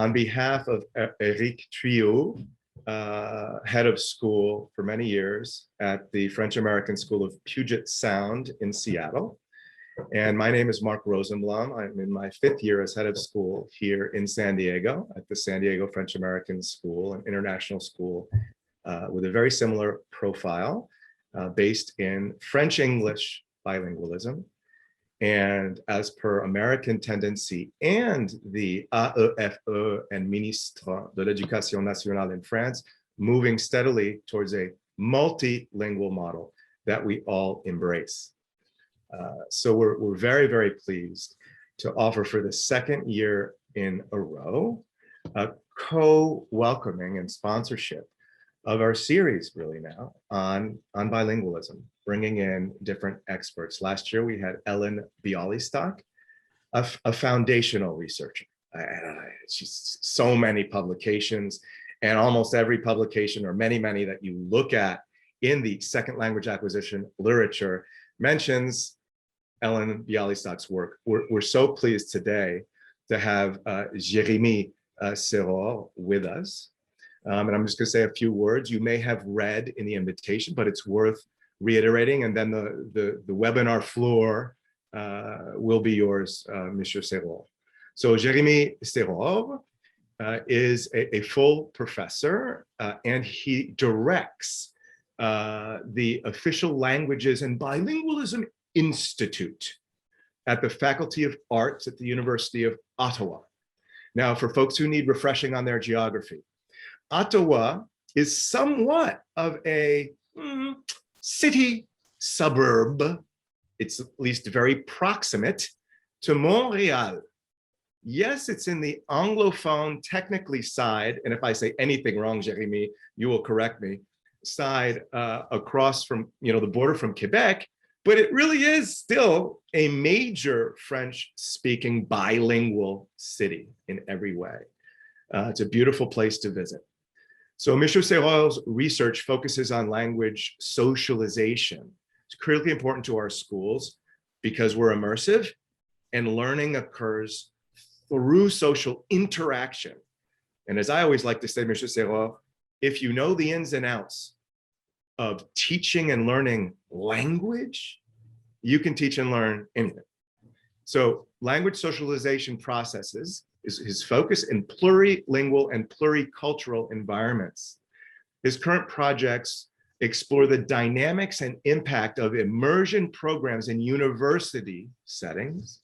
On behalf of Eric Trio, head of school for many years at the French-American School of Puget Sound in Seattle. And my name is Mark Rosenblum. I'm in my 5th year as head of school here in San Diego at the San Diego French-American School, an international school with a very similar profile based in French-English bilingualism. And as per American tendency and the AEFE and Ministre de l'Éducation nationale in France, moving steadily towards a multilingual model that we all embrace. So we're very, very pleased to offer for the 2nd year in a row a co-welcoming and sponsorship of our series really now on bilingualism, bringing in different experts. Last year we had Ellen Bialystock, a foundational researcher. She's so many publications, and almost every publication or many that you look at in the second language acquisition literature mentions Ellen Bialystock's work. We're so pleased today to have Jérémie Séror with us. And I'm just going to say a few words. You may have read in the invitation, but it's worth reiterating. And then the webinar floor will be yours, Monsieur Séror. So Jérémie Séror is a full professor, and he directs the Official Languages and Bilingualism Institute at the Faculty of Arts at the University of Ottawa. Now, for folks who need refreshing on their geography, Ottawa is somewhat of a city suburb. It's at least very proximate to Montreal. Yes, it's in the Anglophone, technically side, and if I say anything wrong, Jérémie, you will correct me, side across from, the border from Quebec, but it really is still a major French-speaking bilingual city in every way. It's a beautiful place to visit. So Monsieur Séror's research focuses on language socialization. It's critically important to our schools because we're immersive and learning occurs through social interaction. And as I always like to say, Monsieur Séror, if you know the ins and outs of teaching and learning language, you can teach and learn anything. So language socialization processes is his focus in plurilingual and pluricultural environments. His current projects explore the dynamics and impact of immersion programs in university settings,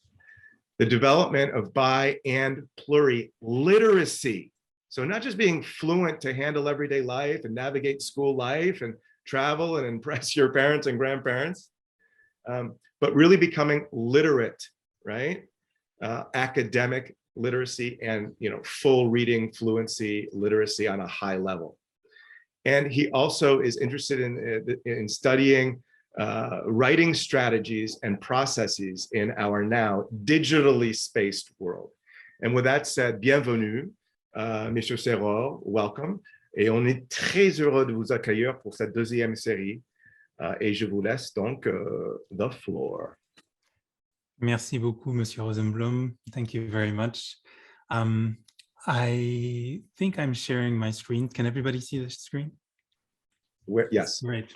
the development of bi and pluriliteracy. So not just being fluent to handle everyday life and navigate school life and travel and impress your parents and grandparents, but really becoming literate, right? Academic literacy and full reading fluency literacy on a high level. And he also is interested in studying writing strategies and processes in our now digitally spaced world. And with that said, bienvenue, Monsieur Séror, welcome. Et on est très heureux de vous accueillir pour cette 2e série. Et je vous laisse donc the floor. Merci beaucoup, Monsieur Rosenblum. Thank you very much. I think I'm sharing my screen. Can everybody see the screen? Yes. Great.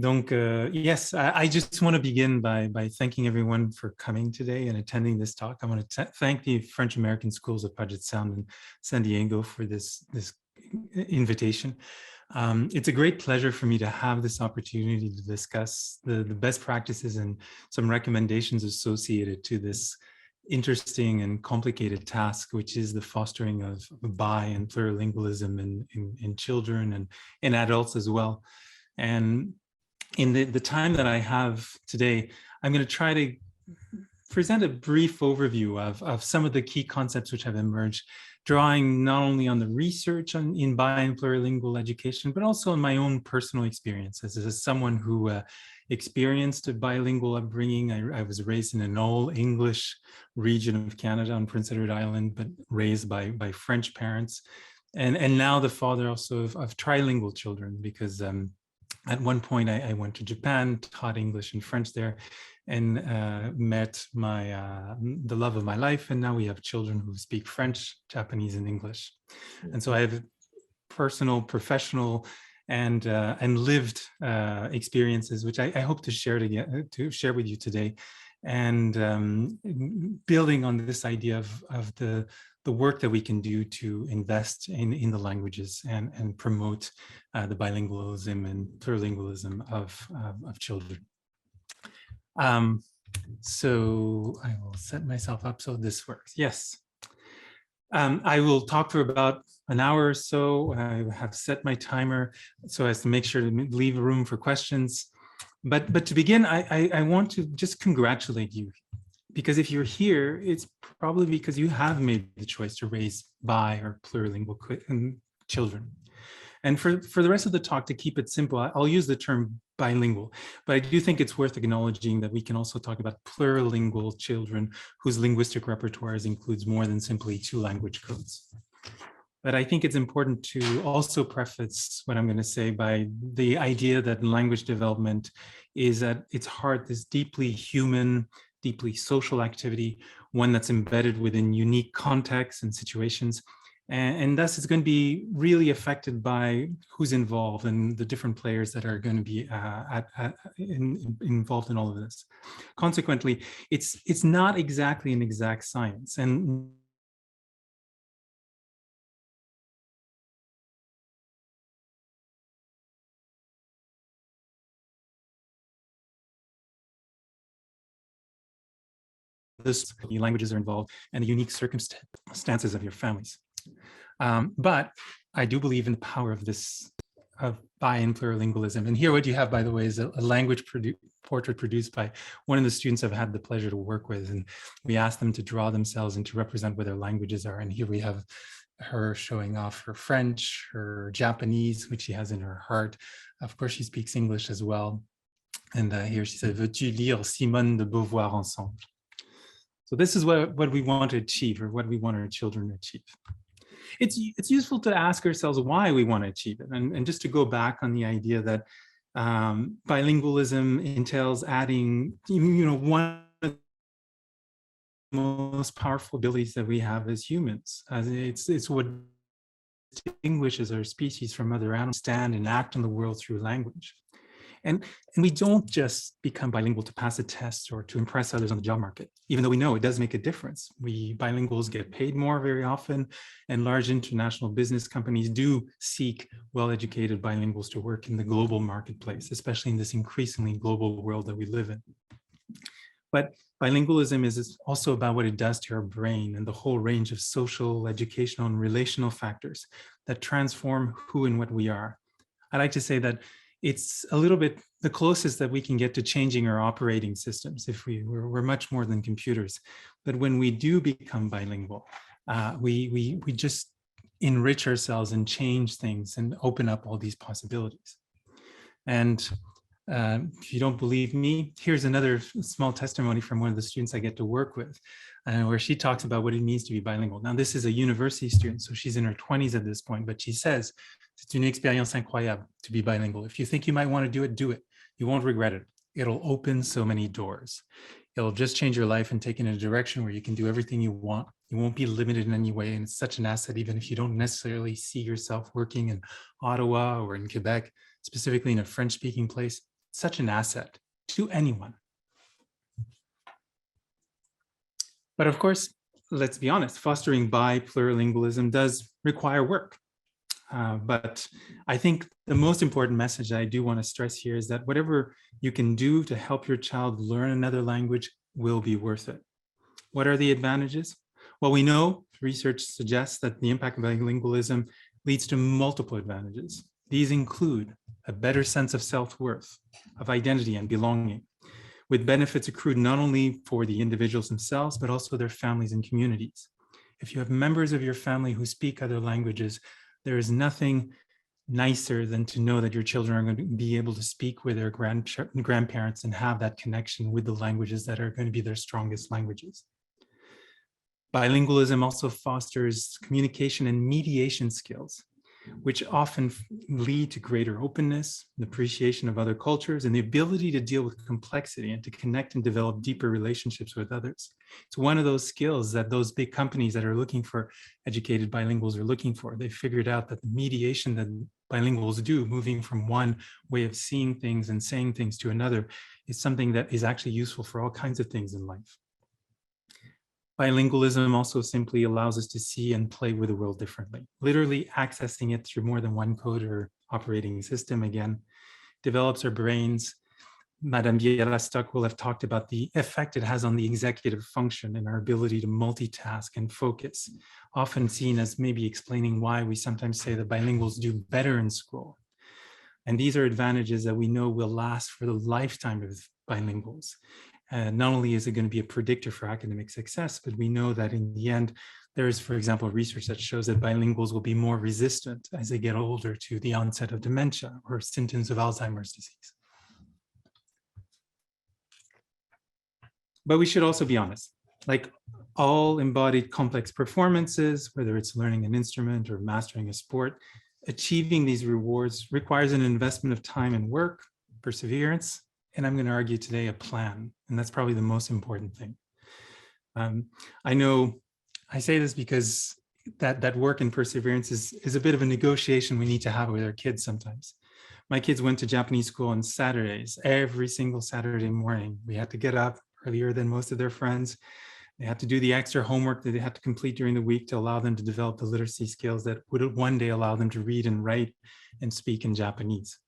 Donc, yes, I just want to begin by thanking everyone for coming today and attending this talk. I want to thank the French American Schools of Puget Sound and San Diego for this invitation. It's a great pleasure for me to have this opportunity to discuss the best practices and some recommendations associated to this interesting and complicated task, which is the fostering of bi and plurilingualism in children and in adults as well. And in the time that I have today, I'm going to try to present a brief overview of some of the key concepts which have emerged, drawing not only on the research in bi and plurilingual education, but also in my own personal experiences. As someone who experienced a bilingual upbringing, I was raised in an all-English region of Canada on Prince Edward Island, but raised by French parents. And now the father also of trilingual children, because at one point I went to Japan, taught English and French there, and met the love of my life. And now we have children who speak French, Japanese, and English. And so I have personal, professional, and lived experiences, which I hope to share with you today. And building on this idea of the work that we can do to invest in the languages and promote the bilingualism and plurilingualism of children. So I will set myself up so this works. Yes. I will talk for about an hour or so. I have set my timer so as to make sure to leave room for questions. But to begin, I want to just congratulate you, because if you're here, it's probably because you have made the choice to raise bi or plurilingual children. And for the rest of the talk, to keep it simple, I'll use the term bilingual, but I do think it's worth acknowledging that we can also talk about plurilingual children whose linguistic repertoires includes more than simply 2 language codes. But I think it's important to also preface what I'm going to say by the idea that language development is at its heart this deeply human, deeply social activity, one that's embedded within unique contexts and situations. And thus it's going to be really affected by who's involved and the different players that are going to be involved in all of this. Consequently, it's not exactly an exact science. And the languages are involved and the unique circumstances of your families. But I do believe in the power of this, of bi and plurilingualism. And here what you have, by the way, is a language portrait produced by one of the students I've had the pleasure to work with. And we asked them to draw themselves and to represent what their languages are. And here we have her showing off her French, her Japanese, which she has in her heart. Of course, she speaks English as well. And here she said, "Veux-tu lire Simone de Beauvoir ensemble?" So this is what we want to achieve, or what we want our children to achieve. It's useful to ask ourselves why we want to achieve it. And just to go back on the idea that bilingualism entails adding, one of the most powerful abilities that we have as humans. It's what distinguishes our species from other animals, stand and act in the world through language. And we don't just become bilingual to pass a test or to impress others on the job market, even though we know it does make a difference. We bilinguals get paid more very often, and large international business companies do seek well-educated bilinguals to work in the global marketplace, especially in this increasingly global world that we live in. But bilingualism is also about what it does to our brain and the whole range of social, educational, and relational factors that transform who and what we are. I like to say that it's a little bit the closest that we can get to changing our operating systems. If we're much more than computers. But when we do become bilingual, we just enrich ourselves and change things and open up all these possibilities. And if you don't believe me, here's another small testimony from one of the students I get to work with, where she talks about what it means to be bilingual. Now, this is a university student, so she's in her 20s at this point, but she says, "C'est une expérience incroyable to be bilingual. If you think you might want to do it, do it. You won't regret it. It'll open so many doors. It'll just change your life and take in a direction where you can do everything you want. You won't be limited in any way, and it's such an asset, even if you don't necessarily see yourself working in Ottawa or in Quebec, specifically in a French-speaking place. Such an asset to anyone." But of course, let's be honest, fostering bi plurilingualism does require work. But I think the most important message that I do want to stress here is that whatever you can do to help your child learn another language will be worth it. What are the advantages? Well, we know research suggests that the impact of bilingualism leads to multiple advantages. These include a better sense of self-worth, of identity and belonging, with benefits accrued not only for the individuals themselves, but also their families and communities. If you have members of your family who speak other languages, there is nothing nicer than to know that your children are going to be able to speak with their grandparents and have that connection with the languages that are going to be their strongest languages. Bilingualism also fosters communication and mediation skills. which often lead to greater openness, the appreciation of other cultures, and the ability to deal with complexity and to connect and develop deeper relationships with others. It's one of those skills that those big companies that are looking for educated bilinguals are looking for. They figured out that the mediation that bilinguals do, moving from one way of seeing things and saying things to another, is something that is actually useful for all kinds of things in life. Bilingualism also simply allows us to see and play with the world differently, literally accessing it through more than one code or operating system. Again, develops our brains. Madame Vieira-Stock will have talked about the effect it has on the executive function and our ability to multitask and focus, often seen as maybe explaining why we sometimes say that bilinguals do better in school. And these are advantages that we know will last for the lifetime of bilinguals. And not only is it going to be a predictor for academic success, but we know that in the end, there is, for example, research that shows that bilinguals will be more resistant as they get older to the onset of dementia or symptoms of Alzheimer's disease. But we should also be honest, like all embodied complex performances, whether it's learning an instrument or mastering a sport, achieving these rewards requires an investment of time and work, perseverance, and I'm going to argue today a plan. And that's probably the most important thing. I know I say this because that work and perseverance is a bit of a negotiation we need to have with our kids sometimes. My kids went to Japanese school on Saturdays. Every single Saturday morning, we had to get up earlier than most of their friends. They had to do the extra homework that they had to complete during the week to allow them to develop the literacy skills that would one day allow them to read and write and speak in Japanese.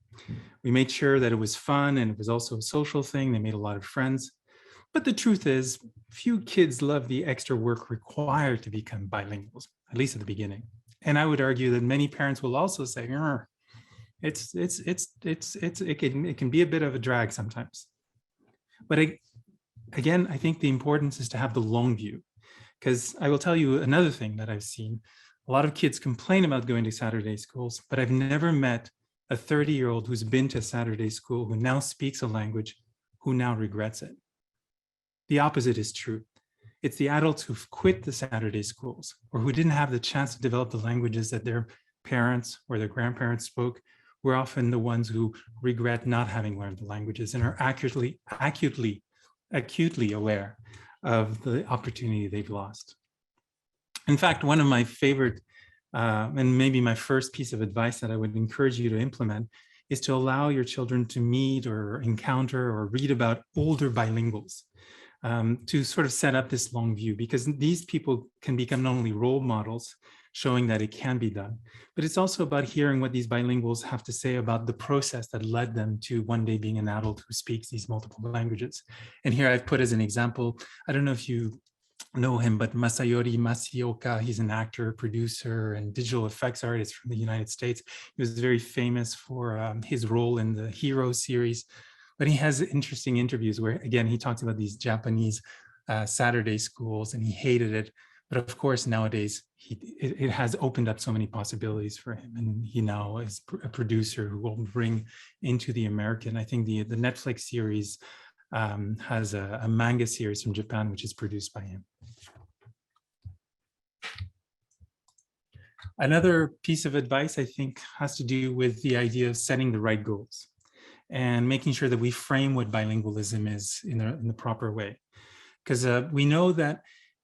We made sure that it was fun and it was also a social thing. They made a lot of friends. But the truth is, few kids love the extra work required to become bilinguals, at least at the beginning. And I would argue that many parents will also say, it can be a bit of a drag sometimes. But again, I think the importance is to have the long view, because I will tell you another thing that I've seen. A lot of kids complain about going to Saturday schools, but I've never met a 30-year-old who's been to Saturday school who now speaks a language who now regrets it. The opposite is true. It's the adults who've quit the Saturday schools or who didn't have the chance to develop the languages that their parents or their grandparents spoke, were often the ones who regret not having learned the languages and are acutely aware of the opportunity they've lost. In fact, one of my favorite and maybe my first piece of advice that I would encourage you to implement is to allow your children to meet or encounter or read about older bilinguals, to sort of set up this long view, because these people can become not only role models showing that it can be done, but it's also about hearing what these bilinguals have to say about the process that led them to one day being an adult who speaks these multiple languages. And here I've put as an example, I don't know if you know him, but Masayori Masioka, he's an actor, producer, and digital effects artist from the United States. He was very famous for his role in the Hero series, but he has interesting interviews where, again, he talks about these Japanese Saturday schools and he hated it. But of course, nowadays, it has opened up so many possibilities for him. And he now is a producer who will bring into the American, I think the Netflix series has a manga series from Japan, which is produced by him. Another piece of advice, I think, has to do with the idea of setting the right goals and making sure that we frame what bilingualism is in the proper way. Because we know that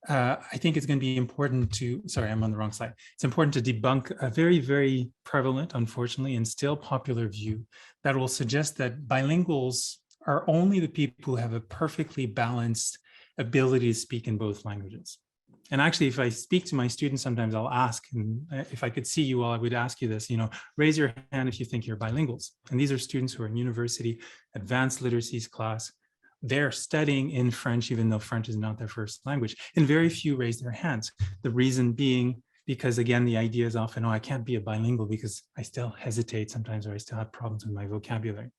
I think it's going to be important to, sorry, I'm on the wrong slide. It's important to debunk a very, very prevalent, unfortunately, and still popular view that will suggest that bilinguals are only the people who have a perfectly balanced ability to speak in both languages. And actually, if I speak to my students, sometimes I'll ask, and if I could see you all, I would ask you this, raise your hand if you think you're bilinguals. And these are students who are in university, advanced literacies class. They're studying in French, even though French is not their first language. And very few raise their hands. The reason being, because again, the idea is often, I can't be a bilingual because I still hesitate sometimes, or I still have problems with my vocabulary.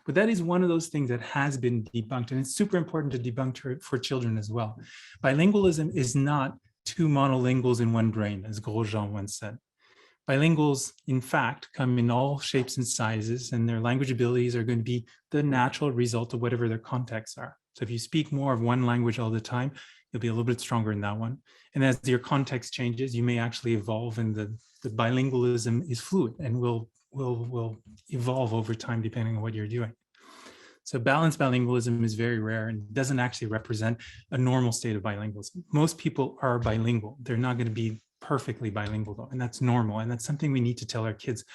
But that is one of those things that has been debunked, and it's super important to debunk for children as well. Bilingualism is not two monolinguals in one brain, as Grosjean once said. Bilinguals, in fact, come in all shapes and sizes, and their language abilities are going to be the natural result of whatever their contexts are. So if you speak more of one language all the time, you'll be a little bit stronger in that one. And as your context changes, you may actually evolve, and the bilingualism is fluid and will evolve over time depending on what you're doing. So balanced bilingualism is very rare and doesn't actually represent a normal state of bilingualism. Most people are bilingual. They're not going to be perfectly bilingual though, and that's normal. And that's something we need to tell our kids.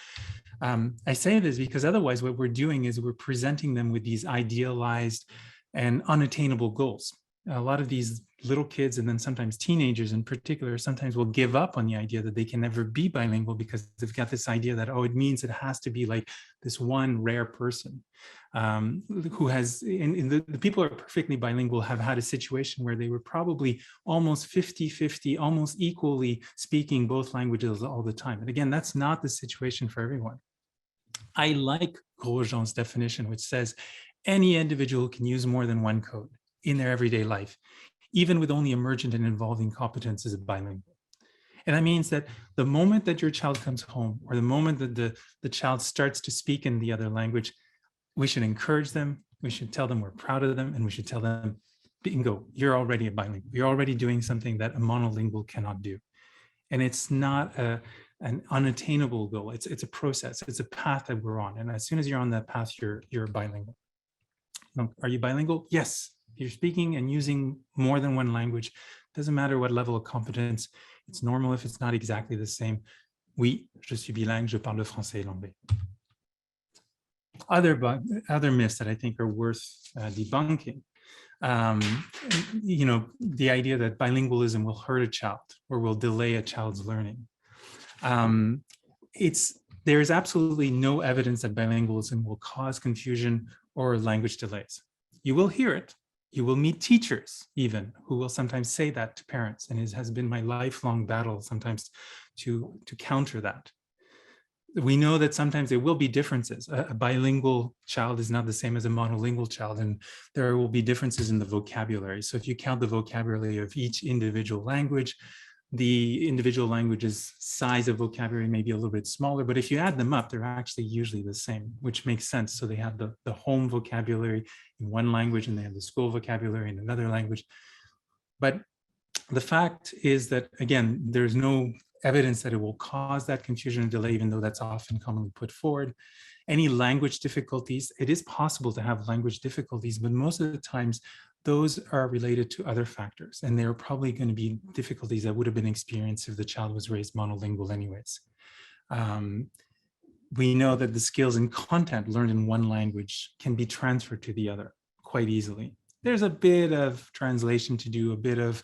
I say this because otherwise what we're doing is we're presenting them with these idealized and unattainable goals. A lot of these little kids, and then sometimes teenagers in particular, sometimes will give up on the idea that they can never be bilingual because they've got this idea that, oh, it means it has to be like this one rare person who has, and the people who are perfectly bilingual have had a situation where they were probably almost 50-50, almost equally speaking both languages all the time. And again, that's not the situation for everyone. I like Grosjean's definition, which says any individual can use more than one code in their everyday life, even with only emergent and involving competences of bilingual. And that means that the moment that your child comes home, or the moment that the child starts to speak in the other language, we should encourage them, we should tell them we're proud of them, and we should tell them, bingo, you're already a bilingual. You're already doing something that a monolingual cannot do. And it's not an unattainable goal. It's a process. It's a path that we're on. And as soon as you're on that path, you're bilingual. Are you bilingual? Yes. You're speaking and using more than one language. Doesn't matter what level of competence. It's normal if it's not exactly the same. Oui, je suis bilingue, je parle le français et l'anglais. Other myths that I think are worth debunking. The idea that bilingualism will hurt a child or will delay a child's learning. There is absolutely no evidence that bilingualism will cause confusion or language delays. You will hear it. You will meet teachers even who will sometimes say that to parents, and it has been my lifelong battle sometimes to counter that. We know that sometimes there will be differences. A bilingual child is not the same as a monolingual child, and there will be differences in the vocabulary. So if you count the vocabulary of each individual language, the individual language's size of vocabulary may be a little bit smaller, but if you add them up, they're actually usually the same, which makes sense. So they have the home vocabulary in one language, and they have the school vocabulary in another language. But the fact is that, again, there's no evidence that it will cause that confusion and delay, even though that's often commonly put forward. Any language difficulties, it is possible to have language difficulties, but most of the times those are related to other factors, and they're probably going to be difficulties that would have been experienced if the child was raised monolingual anyways. We know that the skills and content learned in one language can be transferred to the other quite easily. There's a bit of translation to do, a bit of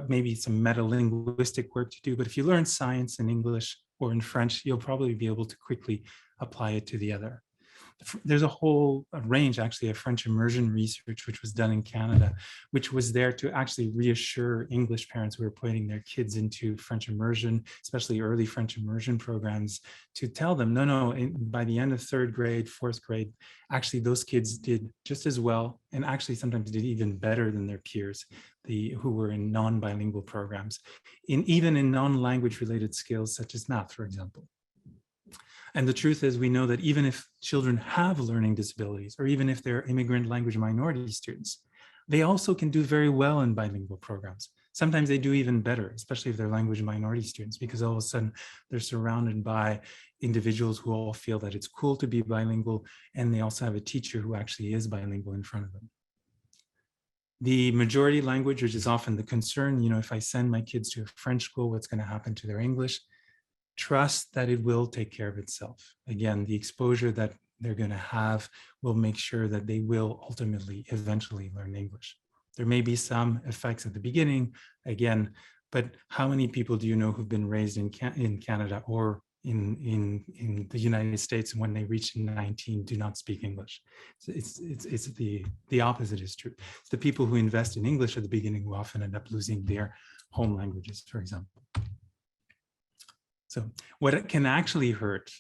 maybe some meta-linguistic work to do, but if you learn science in English or in French, you'll probably be able to quickly apply it to the other. There's a whole range actually of French immersion research, which was done in Canada, which was there to actually reassure English parents who were putting their kids into French immersion, especially early French immersion programs, to tell them, no, by the end of third grade, fourth grade, actually those kids did just as well, and actually sometimes did even better than their peers who were in non-bilingual programs, even in non-language related skills such as math, for example. And the truth is, we know that even if children have learning disabilities, or even if they're immigrant language minority students, they also can do very well in bilingual programs. Sometimes they do even better, especially if they're language minority students, because all of a sudden they're surrounded by individuals who all feel that it's cool to be bilingual, and they also have a teacher who actually is bilingual in front of them. The majority language, which is often the concern, if I send my kids to a French school, what's going to happen to their English? Trust that it will take care of itself. Again, the exposure that they're going to have will make sure that they will ultimately, eventually learn English. There may be some effects at the beginning, again, but how many people do you know who've been raised in Canada or in the United States, and when they reach 19 do not speak English? It's the opposite is true. It's the people who invest in English at the beginning who often end up losing their home languages, for example. So what it can actually hurt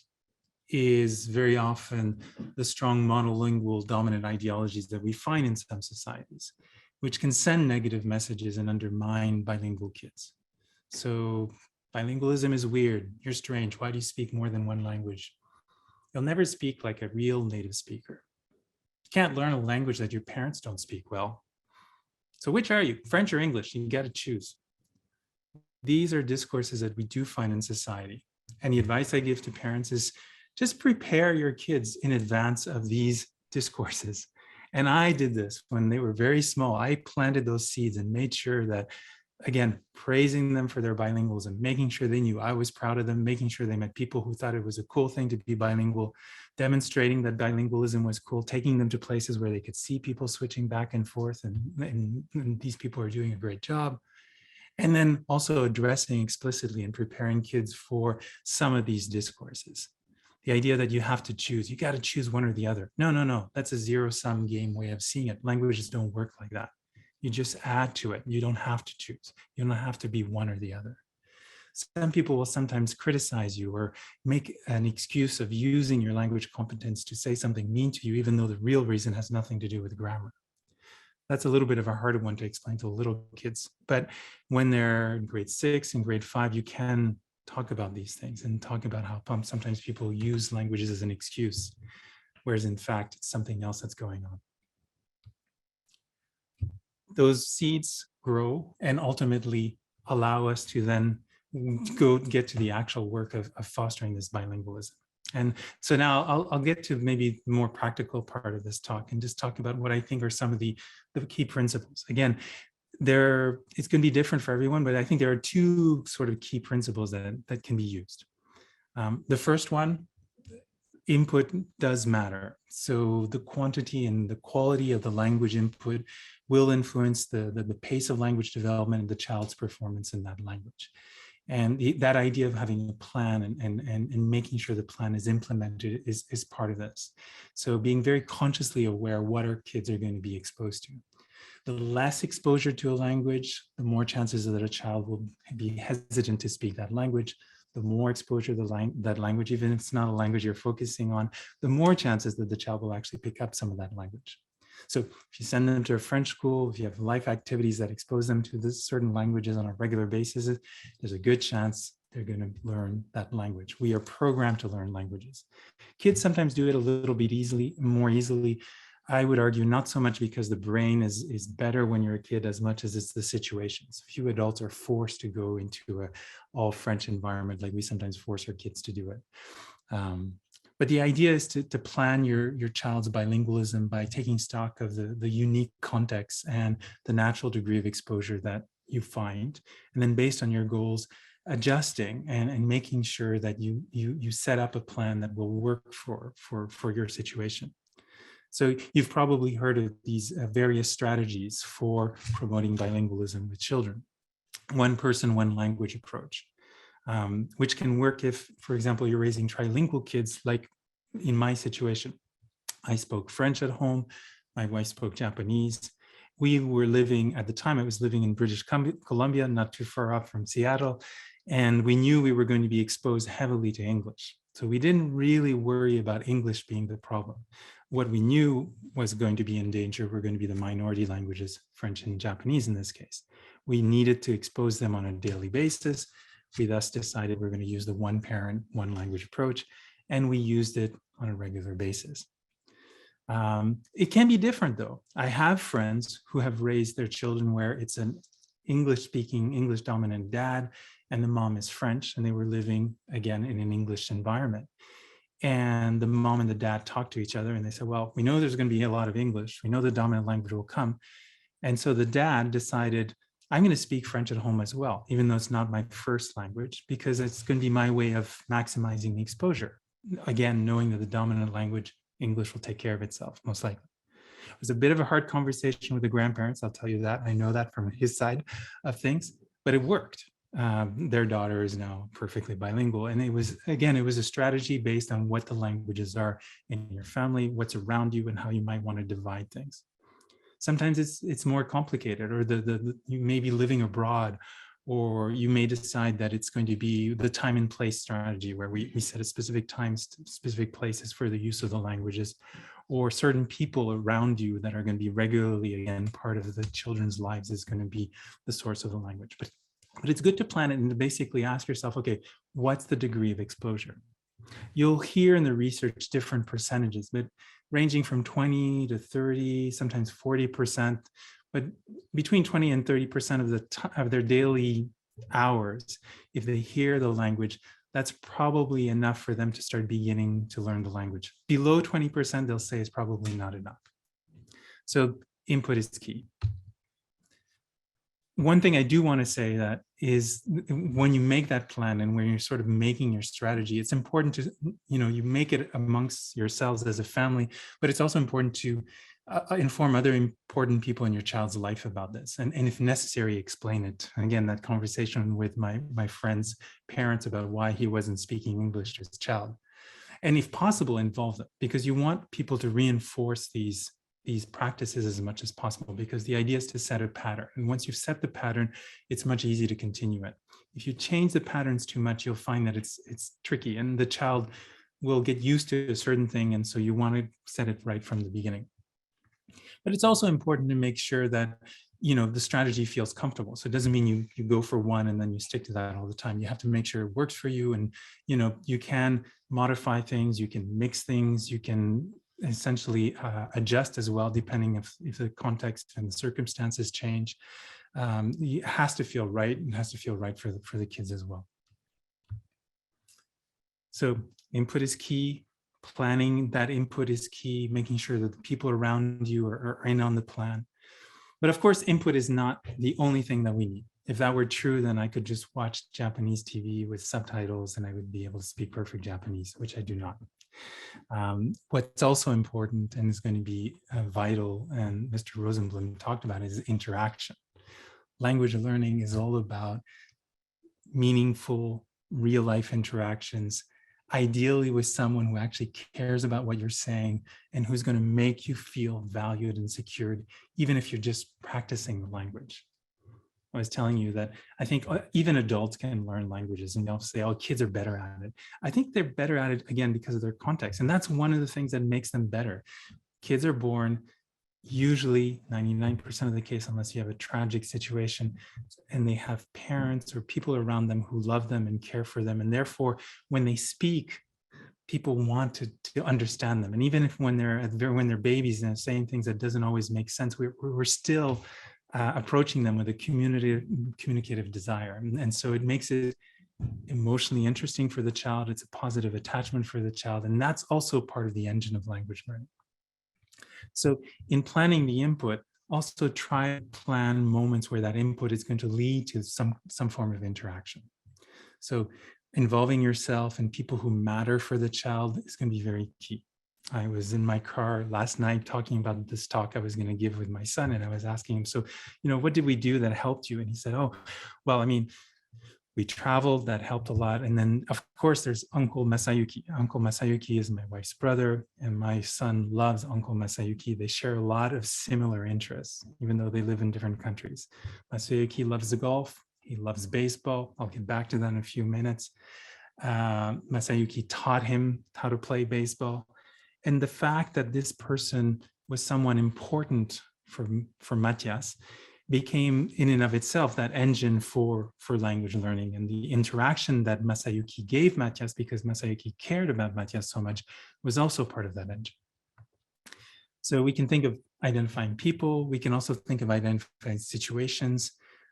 is very often the strong monolingual dominant ideologies that we find in some societies, which can send negative messages and undermine bilingual kids. So bilingualism is weird. You're strange. Why do you speak more than one language? You'll never speak like a real native speaker. You can't learn a language that your parents don't speak well. So which are you, French or English? You got to choose. These are discourses that we do find in society. And the advice I give to parents is just prepare your kids in advance of these discourses. And I did this when they were very small. I planted those seeds and made sure that, again, praising them for their bilingualism, making sure they knew I was proud of them, making sure they met people who thought it was a cool thing to be bilingual, demonstrating that bilingualism was cool, taking them to places where they could see people switching back and forth, and these people are doing a great job. And then also addressing explicitly and preparing kids for some of these discourses. The idea that you have to choose, you got to choose one or the other. No, that's a zero-sum game way of seeing it. Languages don't work like that. You just add to it. You don't have to choose. You don't have to be one or the other. Some people will sometimes criticize you or make an excuse of using your language competence to say something mean to you, even though the real reason has nothing to do with grammar. That's a little bit of a harder one to explain to little kids. But when they're in grade 6 and grade 5, you can talk about these things and talk about how sometimes people use languages as an excuse, whereas in fact, it's something else that's going on. Those seeds grow and ultimately allow us to then go get to the actual work of fostering this bilingualism. And so now I'll get to maybe the more practical part of this talk and just talk about what I think are some of the key principles. Again, it's going to be different for everyone, but I think there are two sort of key principles that can be used. The first one, input does matter. So the quantity and the quality of the language input will influence the pace of language development and the child's performance in that language. And that idea of having a plan and making sure the plan is implemented is part of this. So being very consciously aware what our kids are going to be exposed to. The less exposure to a language, the more chances that a child will be hesitant to speak that language. The more exposure to that language, even if it's not a language you're focusing on, the more chances that the child will actually pick up some of that language. So if you send them to a French school, if you have life activities that expose them to this certain languages on a regular basis, there's a good chance they're going to learn that language. We are programmed to learn languages. Kids sometimes do it a little bit more easily. I would argue not so much because the brain is better when you're a kid as much as it's the situations. Few adults are forced to go into an all French environment like we sometimes force our kids to do it. But the idea is to plan your child's bilingualism by taking stock of the unique context and the natural degree of exposure that you find. And then based on your goals, adjusting and making sure that you set up a plan that will work for your situation. So you've probably heard of these various strategies for promoting bilingualism with children. One person, one language approach. Which can work if, for example, you're raising trilingual kids, like in my situation. I spoke French at home. My wife spoke Japanese. We were living, at the time I was living in British Columbia, not too far off from Seattle. And we knew we were going to be exposed heavily to English. So we didn't really worry about English being the problem. What we knew was going to be in danger were going to be the minority languages, French and Japanese in this case. We needed to expose them on a daily basis. We thus decided we're going to use the one parent, one language approach, and we used it on a regular basis. It can be different though. I have friends who have raised their children where it's an English-speaking, English-dominant dad, and the mom is French, and they were living, again, in an English environment. And the mom and the dad talked to each other, and they said, well, we know there's going to be a lot of English. We know the dominant language will come. And so the dad decided, I'm going to speak French at home as well, even though it's not my first language, because it's going to be my way of maximizing the exposure. Again, knowing that the dominant language, English, will take care of itself, most likely. It was a bit of a hard conversation with the grandparents, I'll tell you that. I know that from his side of things, but it worked. Their daughter is now perfectly bilingual. And it was a strategy based on what the languages are in your family, what's around you, and how you might want to divide things. Sometimes it's more complicated, or you may be living abroad, or you may decide that it's going to be the time and place strategy where we set a specific times, specific places for the use of the languages, or certain people around you that are going to be regularly, again, part of the children's lives is going to be the source of the language. But it's good to plan it and to basically ask yourself, okay, what's the degree of exposure? You'll hear in the research different percentages, but ranging from 20 to 30, sometimes 40%, but between 20 and 30% of their daily hours, if they hear the language, that's probably enough for them to start beginning to learn the language. Below 20%, they'll say is probably not enough. So input is key. One thing I do want to say that is when you make that plan and when you're sort of making your strategy, it's important to, you make it amongst yourselves as a family, but it's also important to inform other important people in your child's life about this. And if necessary, explain it. And again, that conversation with my friend's parents about why he wasn't speaking English to his child. And if possible, involve them, because you want people to reinforce these practices as much as possible, because the idea is to set a pattern. And once you've set the pattern, it's much easier to continue it. If you change the patterns too much, you'll find that it's tricky and the child will get used to a certain thing. And so you want to set it right from the beginning. But it's also important to make sure that, the strategy feels comfortable. So it doesn't mean you go for one and then you stick to that all the time. You have to make sure it works for you. And, you can modify things, you can mix things, you can essentially adjust as well, depending if the context and the circumstances change. It has to feel right, and has to feel right for the kids as well. So input is key. Planning that input is key, making sure that the people around you are in on the plan. But of course, input is not the only thing that we need. If that were true, then I could just watch Japanese TV with subtitles and I would be able to speak perfect Japanese, which I do not. What's also important and is going to be vital, and Mr. Rosenblum talked about, is interaction. Language learning is all about meaningful, real-life interactions, ideally with someone who actually cares about what you're saying and who's going to make you feel valued and secured, even if you're just practicing the language. I was telling you that I think even adults can learn languages, and they'll say, oh, kids are better at it. I think they're better at it, again, because of their context. And that's one of the things that makes them better. Kids are born, usually 99% of the case, unless you have a tragic situation, and they have parents or people around them who love them and care for them. And therefore, when they speak, people want to understand them. And even if when they're babies and saying things that doesn't always make sense, we're still approaching them with a communicative desire. And so it makes it emotionally interesting for the child. It's a positive attachment for the child. And that's also part of the engine of language learning. So in planning the input, also try to plan moments where that input is going to lead to some form of interaction. So involving yourself and people who matter for the child is going to be very key. I was in my car last night talking about this talk I was going to give with my son, and I was asking him, so, what did we do that helped you? And he said, oh, well, we traveled, that helped a lot. And then, of course, there's Uncle Masayuki. Uncle Masayuki is my wife's brother, and my son loves Uncle Masayuki. They share a lot of similar interests, even though they live in different countries. Masayuki loves the golf. He loves baseball. I'll get back to that in a few minutes. Masayuki taught him how to play baseball. And the fact that this person was someone important for Matthias became in and of itself that engine for language learning. And the interaction that Masayuki gave Matthias, because Masayuki cared about Matthias so much, was also part of that engine. So we can think of identifying people. We can also think of identifying situations.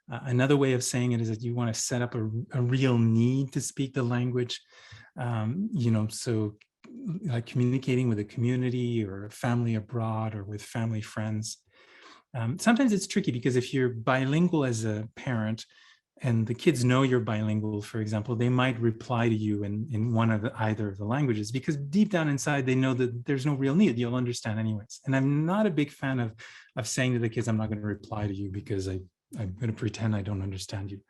Another way of saying it is that you want to set up a real need to speak the language. So like communicating with a community or a family abroad or with family friends. Sometimes it's tricky because if you're bilingual as a parent and the kids know you're bilingual, for example, they might reply to you in one of either of the languages, because deep down inside, they know that there's no real need. You'll understand anyways. And I'm not a big fan of saying to the kids, I'm not going to reply to you because I'm going to pretend I don't understand you.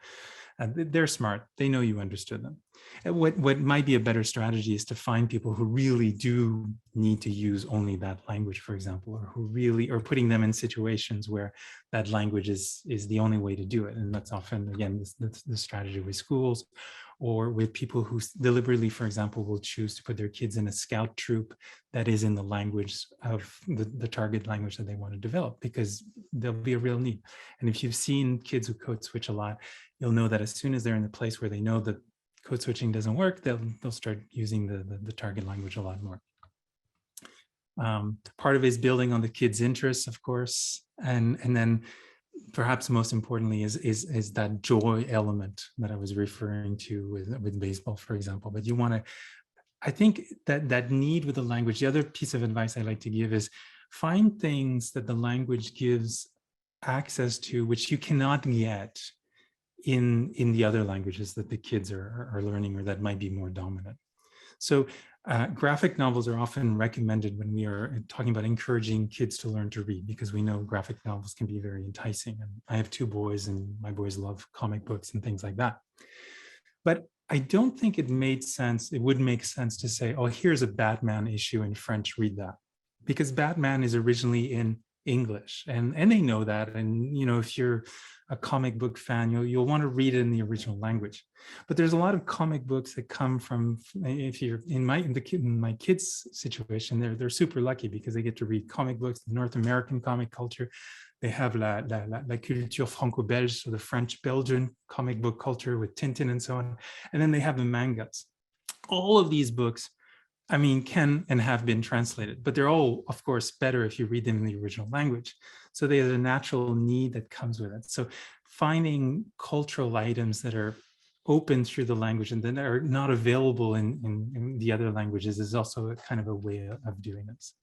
They're smart. They know you understood them. What might be a better strategy is to find people who really do need to use only that language, for example, or who really are putting them in situations where that language is the only way to do it. And that's often, again, the strategy with schools or with people who deliberately, for example, will choose to put their kids in a scout troop that is in the language of the target language that they want to develop, because there'll be a real need. And if you've seen kids who code switch a lot, you'll know that as soon as they're in the place where they know that code switching doesn't work, they'll start using the target language a lot more. Part of it is building on the kids' interests, of course, and then perhaps most importantly is that joy element that I was referring to with baseball, for example. But you want to, I think that need with the language, the other piece of advice I like to give is find things that the language gives access to, which you cannot get in the other languages that the kids are learning or that might be more dominant. So graphic novels are often recommended when we are talking about encouraging kids to learn to read, because we know graphic novels can be very enticing. And I have 2 boys, and my boys love comic books and things like that. But I don't think it would make sense to say, oh, here's a Batman issue in French, read that. Because Batman is originally in English, and they know that. And if you're a comic book fan, you'll want to read it in the original language. But there's a lot of comic books that come from, if you're in my kids' situation, they're super lucky because they get to read comic books, the North American comic culture. They have la culture franco-belge, so the French-Belgian comic book culture with Tintin and so on. And then they have the mangas. All of these books, can and have been translated, but they're all, of course, better if you read them in the original language. So there's a natural need that comes with it. So finding cultural items that are open through the language and then are not available in the other languages is also a kind of a way of doing this.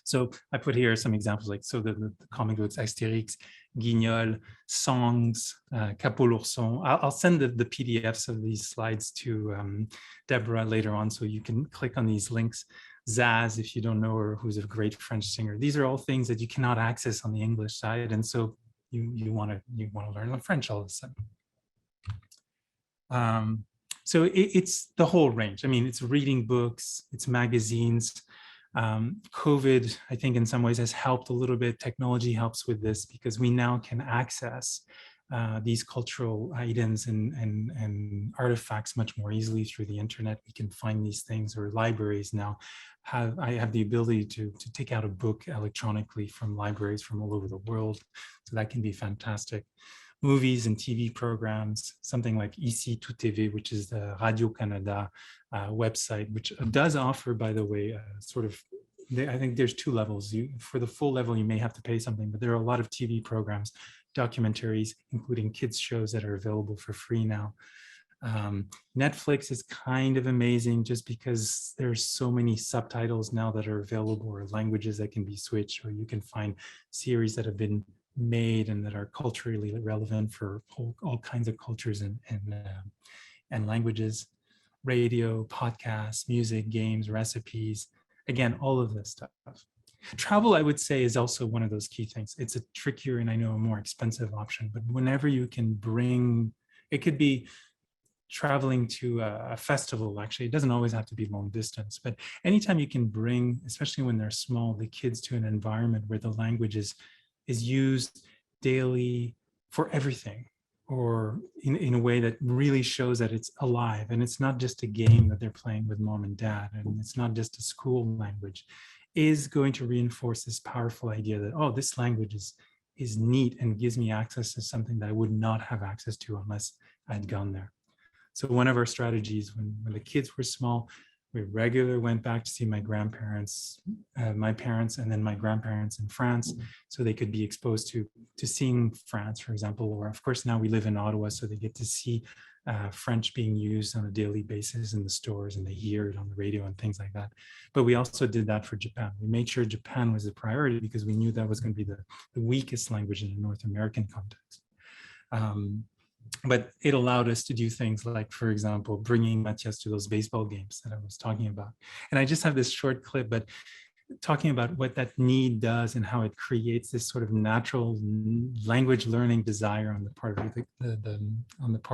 So I put here some examples, like the comic books Astérix, Guignol, songs, Capot l'Ourson. I'll send the PDFs of these slides to Deborah later on, so you can click on these links. Zaz, if you don't know her, who's a great French singer. These are all things that you cannot access on the English side, and so you want to learn French all of a sudden. So it's the whole range. It's reading books, it's magazines. COVID, I think in some ways has helped a little bit. Technology helps with this because we now can access these cultural items and artifacts much more easily through the internet. We can find these things, or libraries now I have the ability to take out a book electronically from libraries from all over the world. So that can be fantastic. Movies and TV programs, something like Ici Tout TV, which is the Radio Canada website, which does offer, by the way, I think there's 2 levels. For the full level, you may have to pay something, but there are a lot of TV programs, documentaries, including kids shows that are available for free now. Netflix is kind of amazing just because there's so many subtitles now that are available, or languages that can be switched, or you can find series that have been made and that are culturally relevant for all kinds of cultures and languages. Radio, podcasts, music, games, recipes, again, all of this stuff. Travel, I would say, is also one of those key things. It's a trickier and I know a more expensive option, but whenever you can bring, it could be traveling to a festival. Actually, it doesn't always have to be long distance, but anytime you can bring, especially when they're small, the kids to an environment where the language is used daily for everything, or in a way that really shows that it's alive and it's not just a game that they're playing with mom and dad, and it's not just a school language, is going to reinforce this powerful idea that, oh, this language is neat and gives me access to something that I would not have access to unless I'd gone there. So one of our strategies when the kids were small, we regularly went back to see my grandparents, my parents, and then my grandparents in France, so they could be exposed to seeing France, for example. Or of course, now we live in Ottawa, so they get to see French being used on a daily basis in the stores, and they hear it on the radio and things like that. But we also did that for Japan. We made sure Japan was a priority because we knew that was going to be the weakest language in the North American context. But it allowed us to do things like, for example, bringing Matthias to those baseball games that I was talking about. And I just have this short clip, but talking about what that need does and how it creates this sort of natural language learning desire on the part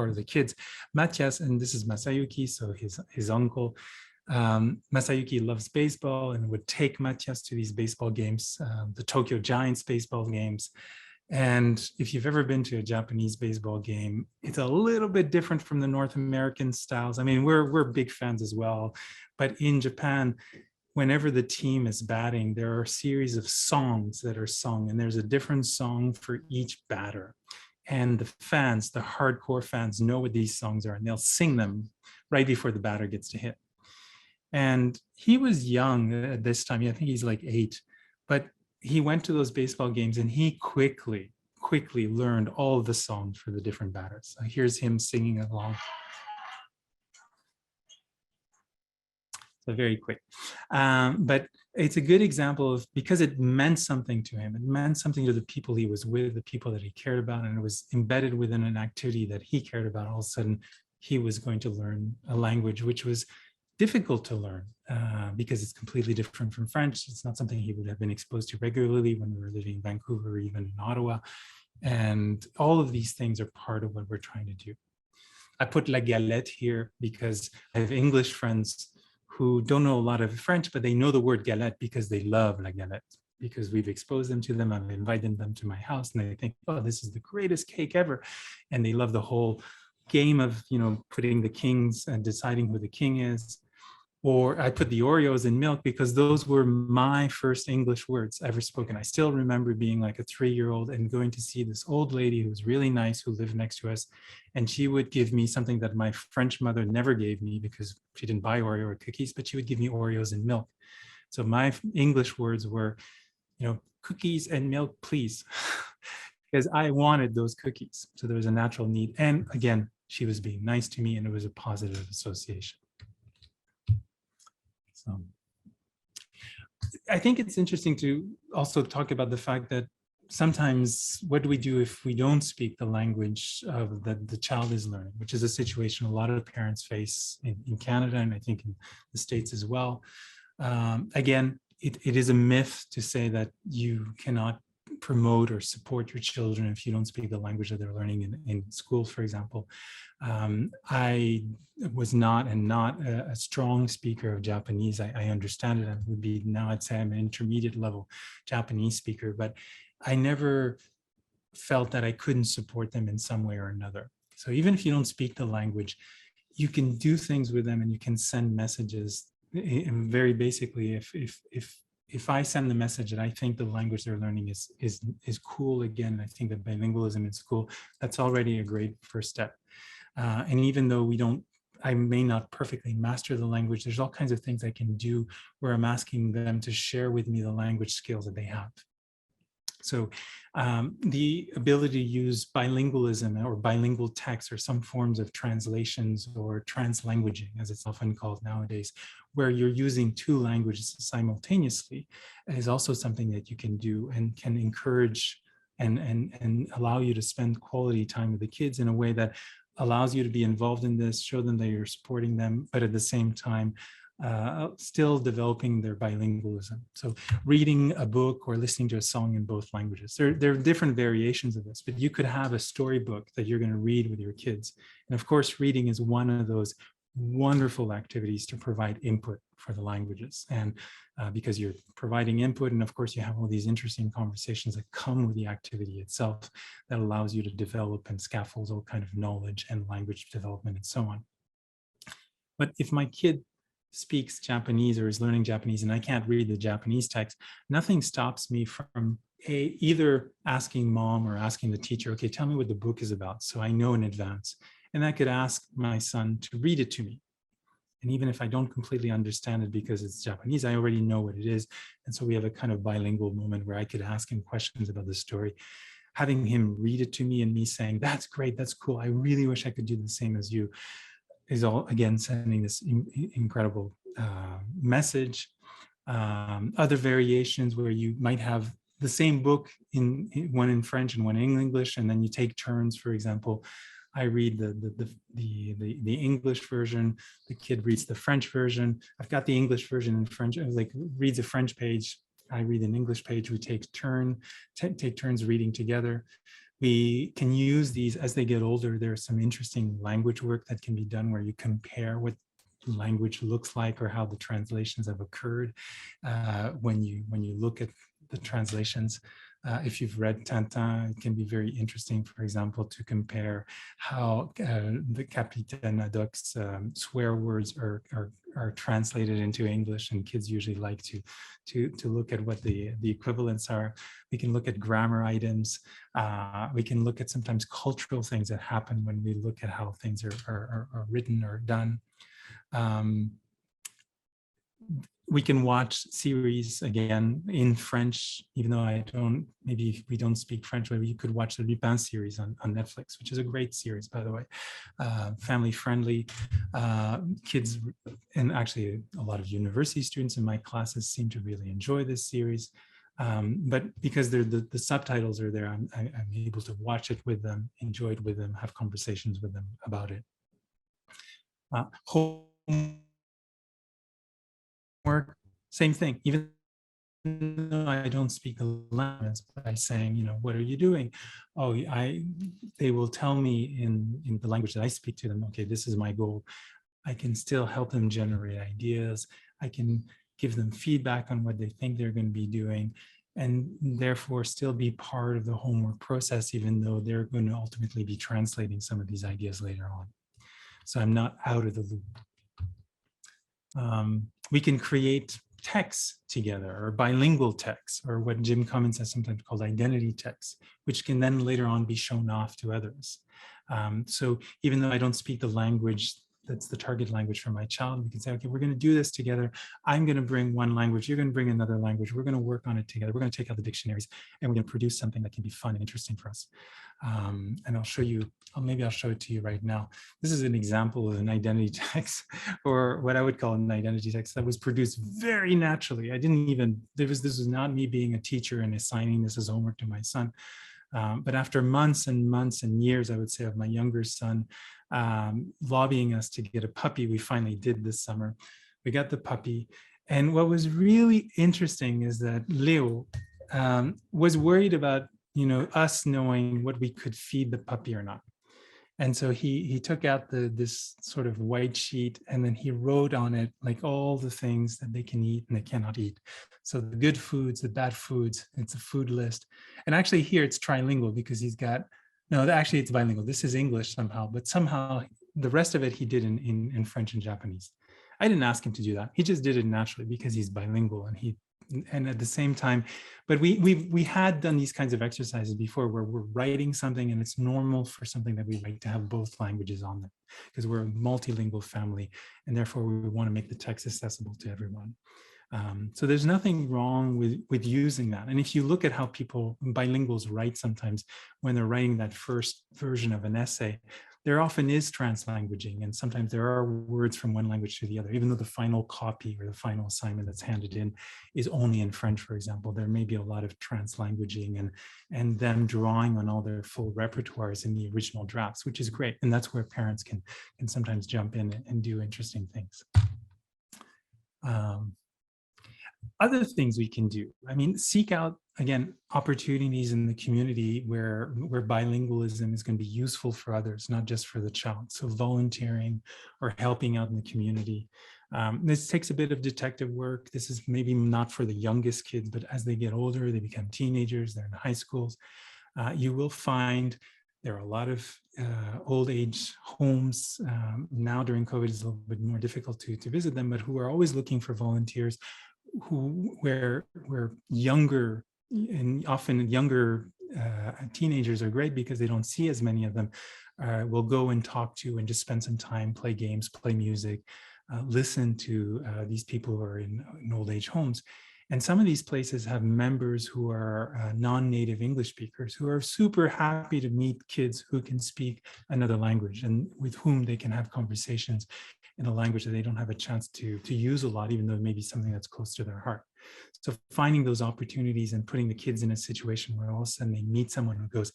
of the kids. Matthias, and this is Masayuki, so his uncle. Masayuki loves baseball and would take Matthias to these baseball games, the Tokyo Giants baseball games. And if you've ever been to a Japanese baseball game, it's a little bit different from the North American styles. I mean, we're big fans as well, but in Japan, whenever the team is batting, there are a series of songs that are sung, and there's a different song for each batter. And the fans, the hardcore fans, know what these songs are, and they'll sing them right before the batter gets to hit. And he was young at this time. I think he's like 8, but he went to those baseball games and he quickly learned all of the songs for the different batters. Here's him singing along. So very quick. But it's a good example of, because it meant something to him, it meant something to the people he was with, the people that he cared about, and it was embedded within an activity that he cared about. All of a sudden, he was going to learn a language which was difficult to learn because it's completely different from French. It's not something he would have been exposed to regularly when we were living in Vancouver or even in Ottawa. And all of these things are part of what we're trying to do. I put la galette here because I have English friends who don't know a lot of French, but they know the word galette because they love la galette, because we've exposed them to them. I've invited them to my house and they think, oh, this is the greatest cake ever. And they love the whole game of, putting the kings and deciding who the king is. Or I put the Oreos in milk because those were my first English words ever spoken. I still remember being like a 3-year-old and going to see this old lady who was really nice, who lived next to us. And she would give me something that my French mother never gave me because she didn't buy Oreo or cookies, but she would give me Oreos and milk. So my English words were, cookies and milk, please, because I wanted those cookies. So there was a natural need. And again, she was being nice to me and it was a positive association. So I think it's interesting to also talk about the fact that sometimes what do we do if we don't speak the language that the child is learning, which is a situation a lot of parents face in Canada and I think in the States as well. Again, it is a myth to say that you cannot promote or support your children if you don't speak the language that they're learning in school, for example. I was not a strong speaker of Japanese. I understand it. I would be now, I'd say I'm an intermediate level Japanese speaker, but I never felt that I couldn't support them in some way or another. So even if you don't speak the language, you can do things with them and you can send messages. And very basically, if I send the message that I think the language they're learning is cool, again, I think that bilingualism in school, that's already a great first step. And even though I may not perfectly master the language, there's all kinds of things I can do where I'm asking them to share with me the language skills that they have. So the ability to use bilingualism or bilingual text or some forms of translations or translanguaging, as it's often called nowadays, where you're using 2 languages simultaneously, is also something that you can do and can encourage and allow you to spend quality time with the kids in a way that allows you to be involved in this, show them that you're supporting them, but at the same time, still developing their bilingualism. So reading a book or listening to a song in both languages. There are different variations of this, but you could have a storybook that you're going to read with your kids. And of course, reading is one of those wonderful activities to provide input for the languages. And because you're providing input, and of course you have all these interesting conversations that come with the activity itself that allows you to develop and scaffold all kind of knowledge and language development and so on. But if my kid speaks Japanese or is learning Japanese and I can't read the Japanese text, nothing stops me from either asking mom or asking the teacher, okay, tell me what the book is about so I know in advance. And I could ask my son to read it to me. And even if I don't completely understand it because it's Japanese, I already know what it is. And so we have a kind of bilingual moment where I could ask him questions about the story, having him read it to me and me saying, that's great, that's cool. I really wish I could do the same as you, is all, again, sending this incredible message. Other variations where you might have the same book, one in French and one in English, and then you take turns. For example, I read the English version, the kid reads the French version. I've got the English version in French, like reads a French page, I read an English page, we take turns reading together. We can use these as they get older. There's some interesting language work that can be done where you compare what language looks like or how the translations have occurred when you look at the translations. If you've read Tintin, it can be very interesting, for example, to compare how the Capitaine Haddock's swear words are translated into English, and kids usually like to look at what the equivalents are. We can look at grammar items. We can look at sometimes cultural things that happen when we look at how things are written or done. we can watch series again in French, even though I don't, maybe if we don't speak French, maybe you could watch the Lupin series on Netflix, which is a great series, by the way, family friendly. Kids, and actually a lot of university students in my classes seem to really enjoy this series. But because the subtitles are there, I'm able to watch it with them, enjoy it with them, have conversations with them about it. Homework, same thing. Even though I don't speak the language, by saying, you know, what are you doing? Oh, they will tell me in the language that I speak to them, okay, this is my goal. I can still help them generate ideas. I can give them feedback on what they think they're going to be doing, and therefore still be part of the homework process, even though they're going to ultimately be translating some of these ideas later on. So I'm not out of the loop. We can create texts together, or bilingual texts, or what Jim Cummins has sometimes called identity texts, which can then later on be shown off to others. So even though I don't speak the language that's the target language for my child, we can say, okay, we're going to do this together. I'm going to bring one language, you're going to bring another language. We're going to work on it together. We're going to take out the dictionaries, and we're going to produce something that can be fun and interesting for us. And I'll show you, maybe I'll show it to you right now. This is an example of an identity text, or what I would call an identity text, that was produced very naturally. I didn't even, this was not me being a teacher and assigning this as homework to my son. But after months and months and years, I would say, of my younger son lobbying us to get a puppy, we finally did this summer. We got the puppy. And what was really interesting is that Leo was worried about, you know, us knowing what we could feed the puppy or not. And so he took out this sort of white sheet, and then he wrote on it like all the things that they can eat and they cannot eat. So the good foods, the bad foods, it's a food list. And actually here it's trilingual, because he's got, no, actually it's bilingual. This is English somehow, but somehow the rest of it he did in French and Japanese. I didn't ask him to do that. He just did it naturally because he's bilingual, and at the same time, but we had done these kinds of exercises before, where we're writing something and it's normal for something that we write to have both languages on them, because we're a multilingual family, and therefore we want to make the text accessible to everyone. So there's nothing wrong with using that. And if you look at how bilinguals write sometimes, when they're writing that first version of an essay, there often is translanguaging, and sometimes there are words from one language to the other, even though the final copy or the final assignment that's handed in is only in French, for example. There may be a lot of translanguaging and them drawing on all their full repertoires in the original drafts, which is great. And that's where parents can sometimes jump in and do interesting things. Other things we can do, I mean, seek out, again, opportunities in the community where bilingualism is going to be useful for others, not just for the child. So volunteering or helping out in the community. This takes a bit of detective work. This is maybe not for the youngest kids, but as they get older, they become teenagers, they're in high schools. You will find there are a lot of old age homes. Now during COVID, it's a little bit more difficult to visit them, but who are always looking for volunteers, where younger, and often younger teenagers are great because they don't see as many of them, will go and talk to and just spend some time, play games, play music, listen to these people who are in old age homes. And some of these places have members who are non-native English speakers, who are super happy to meet kids who can speak another language and with whom they can have conversations in a language that they don't have a chance to use a lot, even though it may be something that's close to their heart. So finding those opportunities and putting the kids in a situation where all of a sudden they meet someone who goes,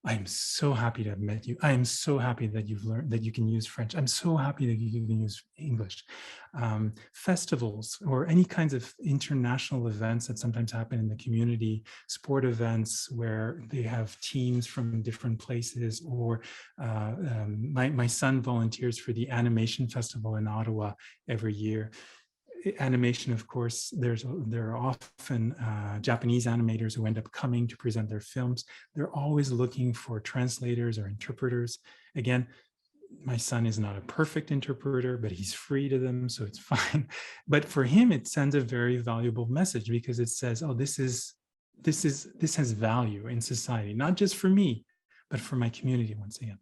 I'm so happy to have met you. I am so happy that you've learned that you can use French. I'm so happy that you can use English. Festivals or any kinds of international events that sometimes happen in the community, sport events where they have teams from different places, or my son volunteers for the animation festival in Ottawa every year. Animation, of course, there are often Japanese animators who end up coming to present their films. They're always looking for translators or interpreters. Again, my son is not a perfect interpreter, but he's free to them, so it's fine. But for him, it sends a very valuable message, because it says, oh, this has value in society, not just for me, but for my community once again.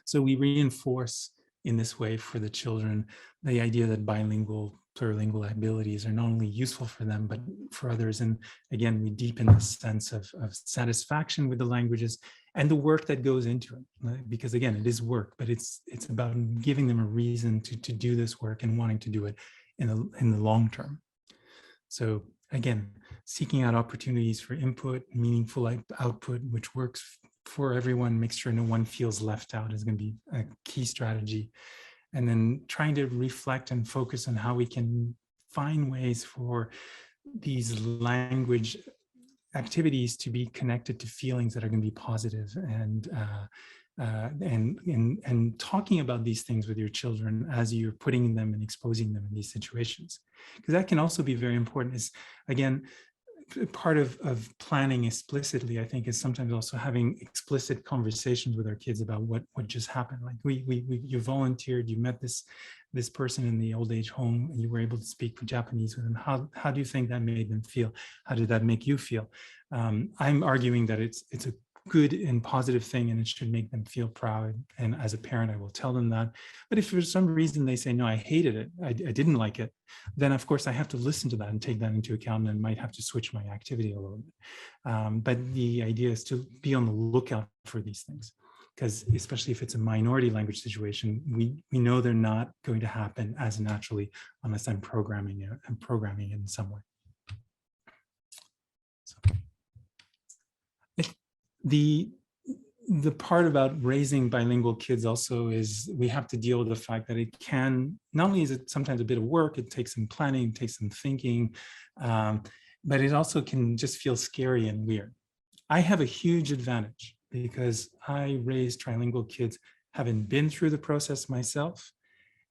So we reinforce in this way for the children the idea that bilingual plurilingual abilities are not only useful for them, but for others. And again, we deepen the sense of satisfaction with the languages and the work that goes into it. Because again, it is work, but it's about giving them a reason to do this work and wanting to do it in the long term. So again, seeking out opportunities for input, meaningful output, which works for everyone, make sure no one feels left out is going to be a key strategy. And then trying to reflect and focus on how we can find ways for these language activities to be connected to feelings that are going to be positive, and talking about these things with your children as you're putting them and exposing them in these situations, because that can also be very important. Is again, part of planning explicitly, I think, is sometimes also having explicit conversations with our kids about what just happened. Like you volunteered, you met this person in the old age home, and you were able to speak Japanese with them. How do you think that made them feel? How did that make you feel? I'm arguing that it's a good and positive thing, and it should make them feel proud. And as a parent, I will tell them that. But if for some reason they say, no, I hated it, I didn't like it, then of course I have to listen to that and take that into account, and might have to switch my activity a little bit. But the idea is to be on the lookout for these things, because especially if it's a minority language situation, we know they're not going to happen as naturally unless I'm programming it in some way. So, the part about raising bilingual kids also is we have to deal with the fact that it can, not only is it sometimes a bit of work, it takes some planning, it takes some thinking, but it also can just feel scary and weird. I have a huge advantage because I raised trilingual kids, having been through the process myself,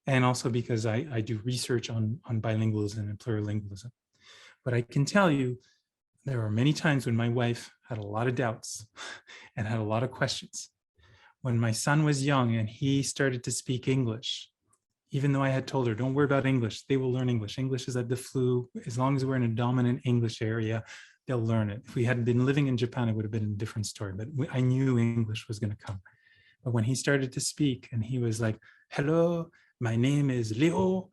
and also because I do research on bilingualism and plurilingualism. But I can tell you, there were many times when my wife had a lot of doubts and had a lot of questions. When my son was young and he started to speak English, even though I had told her, don't worry about English, they will learn English. English is like the flu. As long as we're in a dominant English area, they'll learn it. If we had been living in Japan, it would have been a different story, but I knew English was going to come. But when he started to speak and he was like, hello, my name is Leo,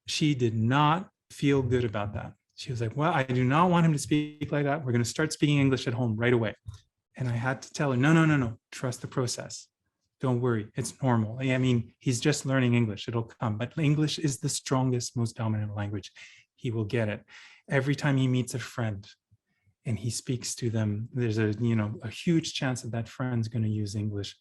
she did not feel good about that. She was like, well, I do not want him to speak like that. We're going to start speaking English at home right away. And I had to tell her, no, trust the process. Don't worry, it's normal. I mean, he's just learning English, it'll come. But English is the strongest, most dominant language. He will get it. Every time he meets a friend and he speaks to them, there's a huge chance that that friend's going to use English.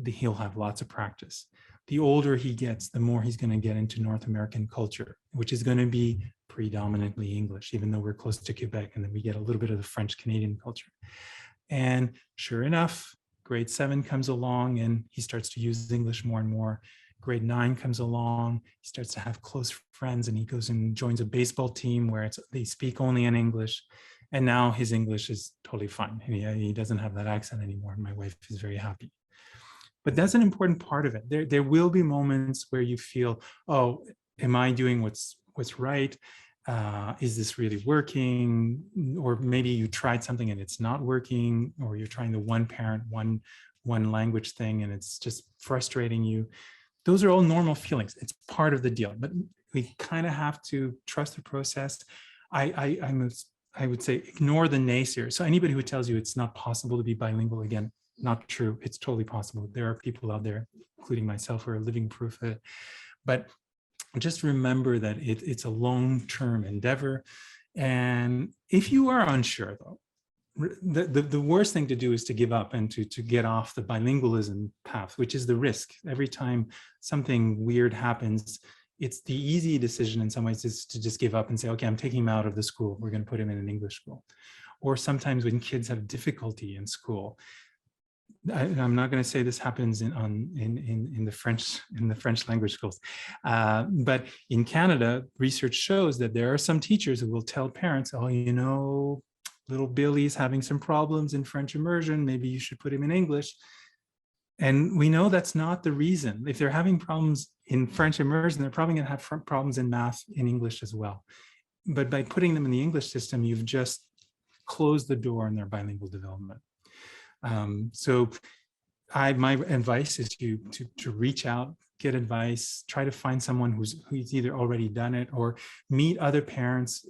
He'll have lots of practice. The older he gets, the more he's going to get into North American culture, which is going to be predominantly English, even though we're close to Quebec, and then we get a little bit of the French Canadian culture. And sure enough, grade 7 comes along and he starts to use English more and more. Grade 9 comes along, he starts to have close friends, and he goes and joins a baseball team where they speak only in English. And now his English is totally fine. He doesn't have that accent anymore. And my wife is very happy. But that's an important part of it. There will be moments where you feel, oh, am I doing what's right? Is this really working? Or maybe you tried something and it's not working, or you're trying the one parent, one language thing, and it's just frustrating you. Those are all normal feelings. It's part of the deal, but we kind of have to trust the process. I would say ignore the naysayers. So anybody who tells you it's not possible to be bilingual, again, not true. It's totally possible. There are people out there, including myself, who are living proof of it. But just remember that it's a long-term endeavor. And if you are unsure, though, the worst thing to do is to give up and to get off the bilingualism path, which is the risk. Every time something weird happens, it's the easy decision in some ways is to just give up and say, okay, I'm taking him out of the school. We're going to put him in an English school. Or sometimes when kids have difficulty in school, I'm not going to say this happens in the French language schools, but in Canada, research shows that there are some teachers who will tell parents, oh, little Billy's having some problems in French immersion, maybe you should put him in English. And we know that's not the reason. If they're having problems in French immersion, they're probably going to have problems in math in English as well. But by putting them in the English system, you've just closed the door on their bilingual development. So my advice is to reach out get advice, try to find someone who's either already done it or meet other parents.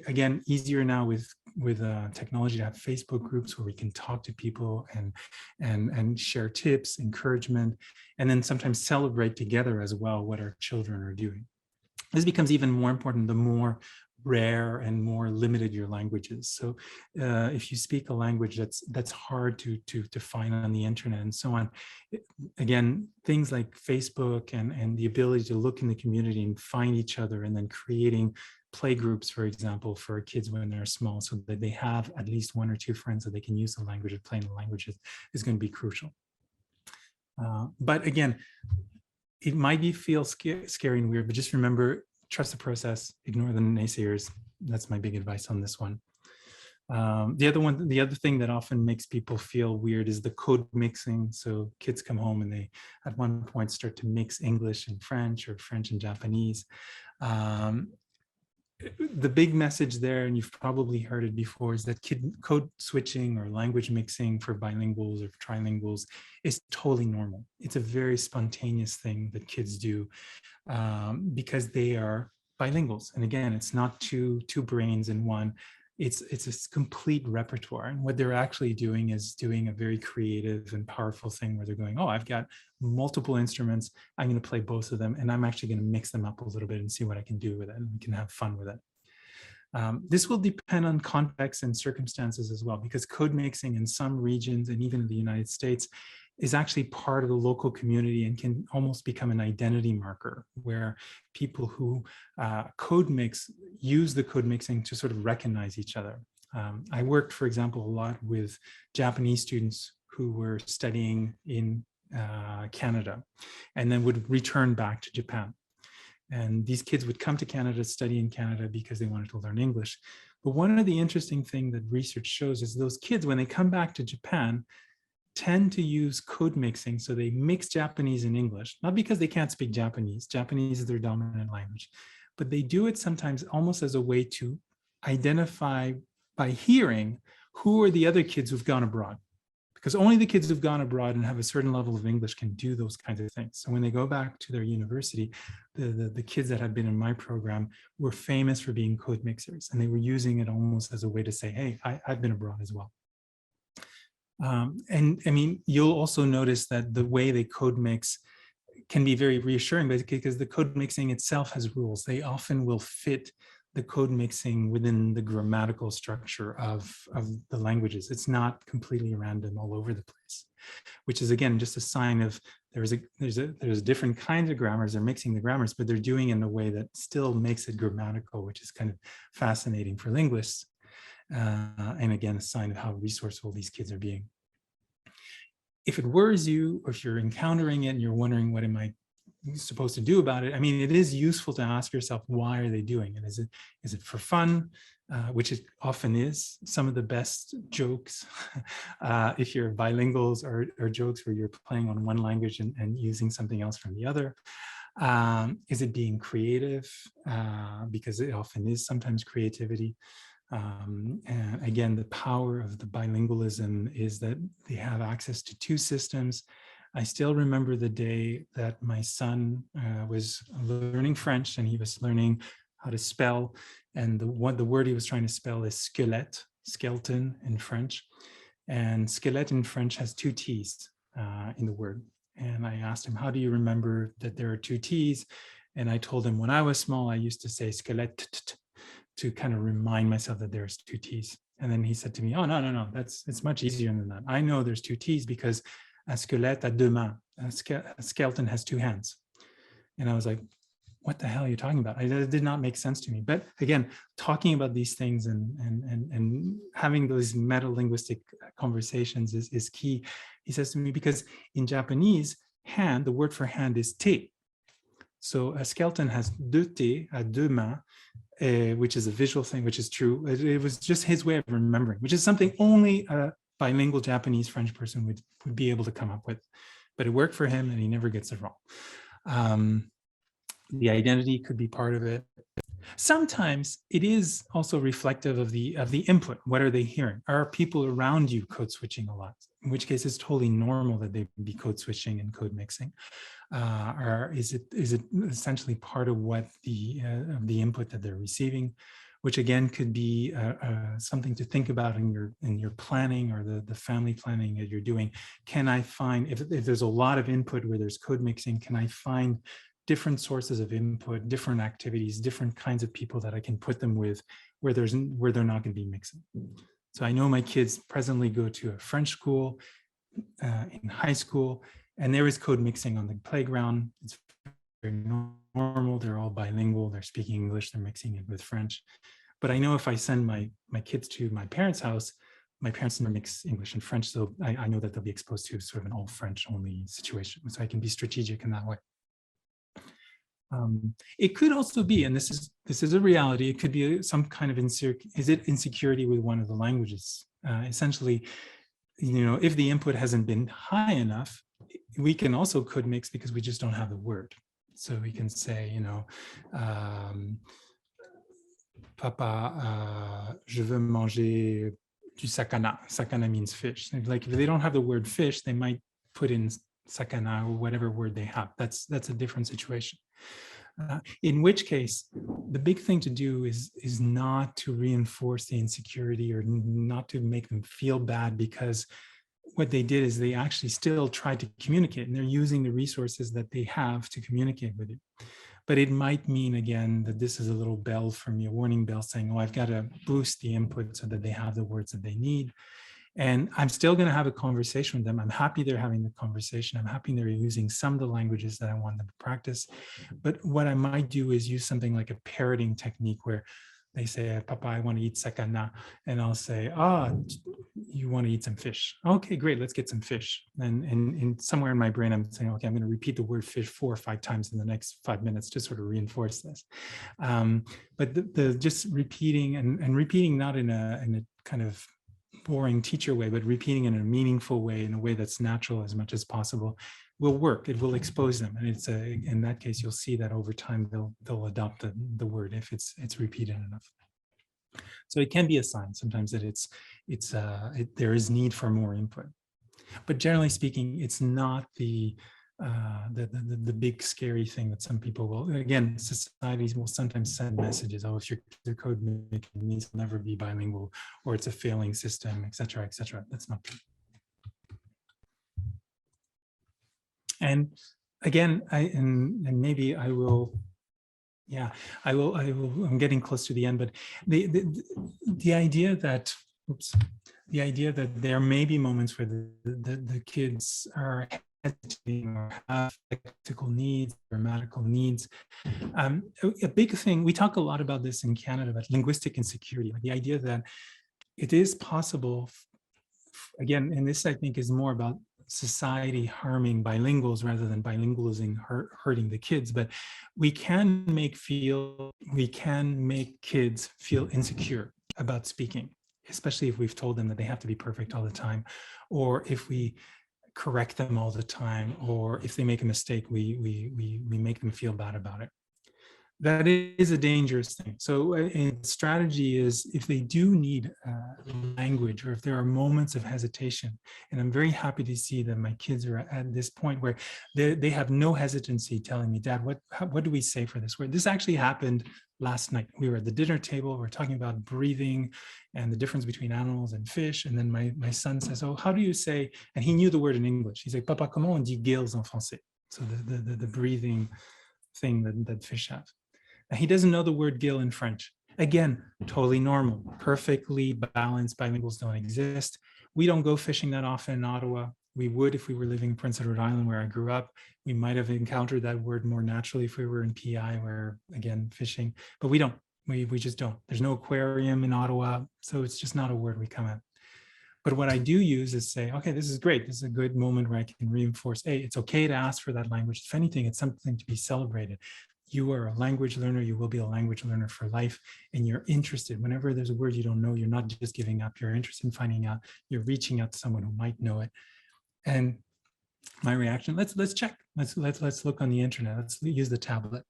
Again, easier now with technology to have Facebook groups where we can talk to people and share tips, encouragement, and then sometimes celebrate together as well what our children are doing. This becomes even more important the more rare and more limited your language is. So if you speak a language that's hard to find on the internet and so on, again, things like Facebook and the ability to look in the community and find each other, and then creating play groups, for example, for kids when they're small, so that they have at least one or two friends that they can use the language of playing the languages, is going to be crucial. But again, it might feel scary and weird, but just remember, trust the process, ignore the naysayers. That's my big advice on this one. The other thing that often makes people feel weird is the code mixing. So kids come home and they at one point start to mix English and French, or French and Japanese. The big message there, and you've probably heard it before, is that code switching or language mixing for bilinguals or trilinguals is totally normal. It's a very spontaneous thing that kids do because they are bilinguals. And again, it's not two brains in one. It's a complete repertoire. And what they're actually doing is doing a very creative and powerful thing where they're going, oh, I've got multiple instruments. I'm going to play both of them, and I'm actually going to mix them up a little bit and see what I can do with it, and we can have fun with it. This will depend on context and circumstances as well, because code mixing in some regions and even in the United States is actually part of the local community and can almost become an identity marker, where people who code mix use the code mixing to sort of recognize each other. I worked, for example, a lot with Japanese students who were studying in Canada and then would return back to Japan. And these kids would come to Canada, study in Canada because they wanted to learn English. But one of the interesting things that research shows is those kids, when they come back to Japan, tend to use code mixing. So they mix Japanese and English, not because they can't speak Japanese. Japanese is their dominant language, but they do it sometimes almost as a way to identify by hearing who are the other kids who've gone abroad. Because only the kids who've gone abroad and have a certain level of English can do those kinds of things. So when they go back to their university, the kids that have been in my program were famous for being code mixers, and they were using it almost as a way to say, hey, I've been abroad as well. And I mean, you'll also notice that the way they code mix can be very reassuring, because the code mixing itself has rules. They often will fit the code mixing within the grammatical structure of the languages. It's not completely random all over the place, which is, again, just a sign of there's different kinds of grammars. They're mixing the grammars, but they're doing it in a way that still makes it grammatical, which is kind of fascinating for linguists. And again, a sign of how resourceful these kids are being. If it worries you, or if you're encountering it and you're wondering, what am I supposed to do about it? I mean, it is useful to ask yourself, why are they doing it? Is it for fun? Which it often is. Some of the best jokes, if you're bilinguals, are jokes where you're playing on one language and using something else from the other. Is it being creative? Because it often is sometimes creativity. And again, the power of the bilingualism is that they have access to two systems. I still remember the day that my son was learning French, and he was learning how to spell. And the word he was trying to spell is squelette, skeleton in French. And squelette in French has two T's in the word. And I asked him, how do you remember that there are two T's? And I told him, when I was small, I used to say squelette to kind of remind myself that there's two T's. And then he said to me, oh, no, it's much easier than that. I know there's two T's because un squelette a deux mains. A skeleton has two hands. And I was like, what the hell are you talking about? It did not make sense to me. But again, talking about these things and having those meta-linguistic conversations is key. He says to me, because in Japanese, hand, the word for hand is te. So a skeleton has deux te, à deux mains, which is a visual thing, which is true. It was just his way of remembering, which is something only a bilingual Japanese French person would be able to come up with. But it worked for him, and he never gets it wrong. The identity could be part of it. Sometimes it is also reflective of the input. What are they hearing? Are people around you code switching a lot? In which case it's totally normal that they be code switching and code mixing. Or is it essentially part of what the input that they're receiving, which again could be something to think about in your planning or the family planning that you're doing. Can I find, if there's a lot of input where there's code mixing, can I find different sources of input, different activities, different kinds of people that I can put them with where they're not going to be mixing? So I know my kids presently go to a French school in high school, and there is code mixing on the playground. It's very normal. They're all bilingual. They're speaking English. They're mixing it with French. But I know if I send my kids to my parents' house, my parents never mix English and French. So I know that they'll be exposed to sort of an all French only situation. So I can be strategic in that way. It could also be, and this is a reality, it could be some kind of insecurity with one of the languages. Essentially, if the input hasn't been high enough, we can also code mix because we just don't have the word. So we can say, Papa, je veux manger du sakana. Sakana means fish. Like if they don't have the word fish, they might put in sakana or whatever word they have. That's a different situation. In which case, the big thing to do is not to reinforce the insecurity or not to make them feel bad, because what they did is they actually still tried to communicate, and they're using the resources that they have to communicate with you. But it might mean, again, that this is a little bell for me, a warning bell saying, oh, I've got to boost the input so that they have the words that they need. And I'm still going to have a conversation with them. I'm happy they're having the conversation. I'm happy they're using some of the languages that I want them to practice. But what I might do is use something like a parroting technique where they say, Papa, I want to eat sakana. And I'll say, you want to eat some fish. Okay, great, let's get some fish. And somewhere in my brain, I'm saying, okay, I'm going to repeat the word fish 4 or 5 times in the next 5 minutes to sort of reinforce this. But the just repeating and repeating not in a kind of boring teacher way, but repeating in a meaningful way, in a way that's natural as much as possible, will work. It will expose them, and it's in that case you'll see that over time they'll adopt the word if it's repeated enough. So it can be a sign sometimes that there is need for more input, but generally speaking, it's not the big scary thing that some people will. Again, societies will sometimes send messages, oh, if your code needs to never be bilingual, or it's a failing system, etc., etc. That's not true. And again, maybe I will. Yeah, I will. I'm getting close to the end, but the idea that, the idea that there may be moments where the kids are hesitating or have technical needs, grammatical needs. A big thing, we talk a lot about this in Canada, about linguistic insecurity, the idea that it is possible, again, and this I think is more about society harming bilinguals rather than bilingualism hurting the kids, but we can make kids feel insecure about speaking, especially if we've told them that they have to be perfect all the time, or if we correct them all the time, or if they make a mistake, we make them feel bad about it. That is a dangerous thing. So a strategy is, if they do need language, or if there are moments of hesitation, and I'm very happy to see that my kids are at this point where they have no hesitancy telling me, Dad, what do we say for this word? This actually happened last night. We were at the dinner table, we're talking about breathing and the difference between animals and fish. And then my son says, oh, how do you say, and he knew the word in English. He's like, Papa, comment on dit gills en français? So the breathing thing that fish have. And he doesn't know the word gill in French. Again, totally normal, perfectly balanced. Bilinguals don't exist. We don't go fishing that often in Ottawa. We would if we were living in Prince Edward Island, where I grew up. We might have encountered that word more naturally if we were in PI, where, again, fishing, but we don't. We just don't. There's no aquarium in Ottawa, so it's just not a word we come at. But what I do use is say, okay, this is great. This is a good moment where I can reinforce, hey, it's okay to ask for that language. If anything, it's something to be celebrated. You are a language learner, you will be a language learner for life, and you're interested. Whenever there's a word you don't know, you're not just giving up, you're interested in finding out, you're reaching out to someone who might know it. And my reaction, let's check. Let's look on the internet. Let's use the tablet.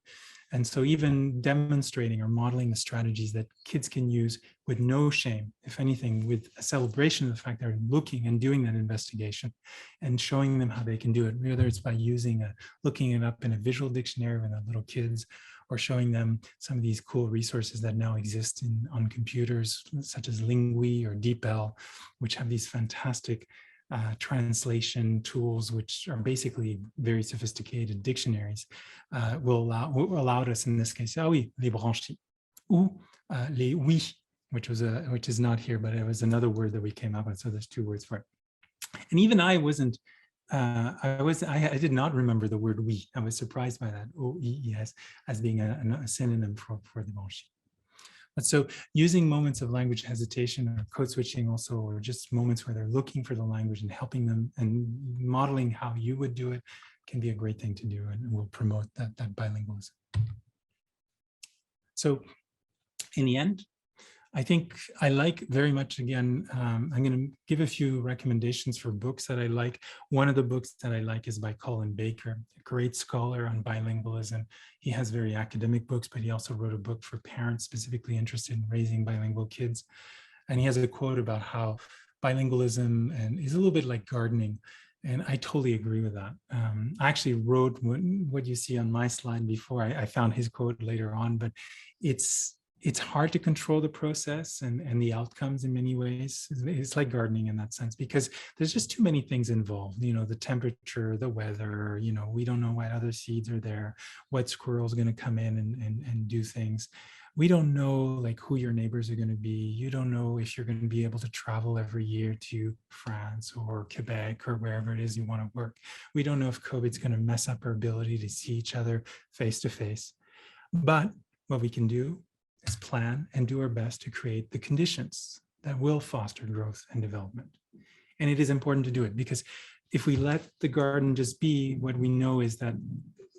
And so even demonstrating or modeling the strategies that kids can use with no shame, if anything, with a celebration of the fact they're looking and doing that investigation and showing them how they can do it, whether it's by looking it up in a visual dictionary with the little kids, or showing them some of these cool resources that now exist on computers, such as Lingui or DeepL, which have these fantastic translation tools, which are basically very sophisticated dictionaries, will allow us in this case, ah oui, les branchies, ou les oui, which is not here, but it was another word that we came up with. So there's two words for it. And even I wasn't, I did not remember the word oui. I was surprised by that, O-E-E-S, as being a synonym for the branchies. But so using moments of language hesitation or code switching also, or just moments where they're looking for the language and helping them and modeling how you would do it can be a great thing to do, and will promote that bilingualism. So in the end, I think I like very much, again, I'm going to give a few recommendations for books that I like. One of the books that I like is by Colin Baker, a great scholar on bilingualism. He has very academic books, but he also wrote a book for parents specifically interested in raising bilingual kids. And he has a quote about how bilingualism is a little bit like gardening. And I totally agree with that. I actually wrote what you see on my slide before. I found his quote later on, but it's hard to control the process and the outcomes in many ways. It's like gardening in that sense, because there's just too many things involved. You know, the temperature, the weather, you know, we don't know what other seeds are there, what squirrel's going to come in and do things. We don't know like who your neighbors are going to be. You don't know if you're going to be able to travel every year to France or Quebec or wherever it is you want to work. We don't know if COVID's going to mess up our ability to see each other face to face. But what we can do is plan and do our best to create the conditions that will foster growth and development. And it is important to do it, because if we let the garden just be, what we know is that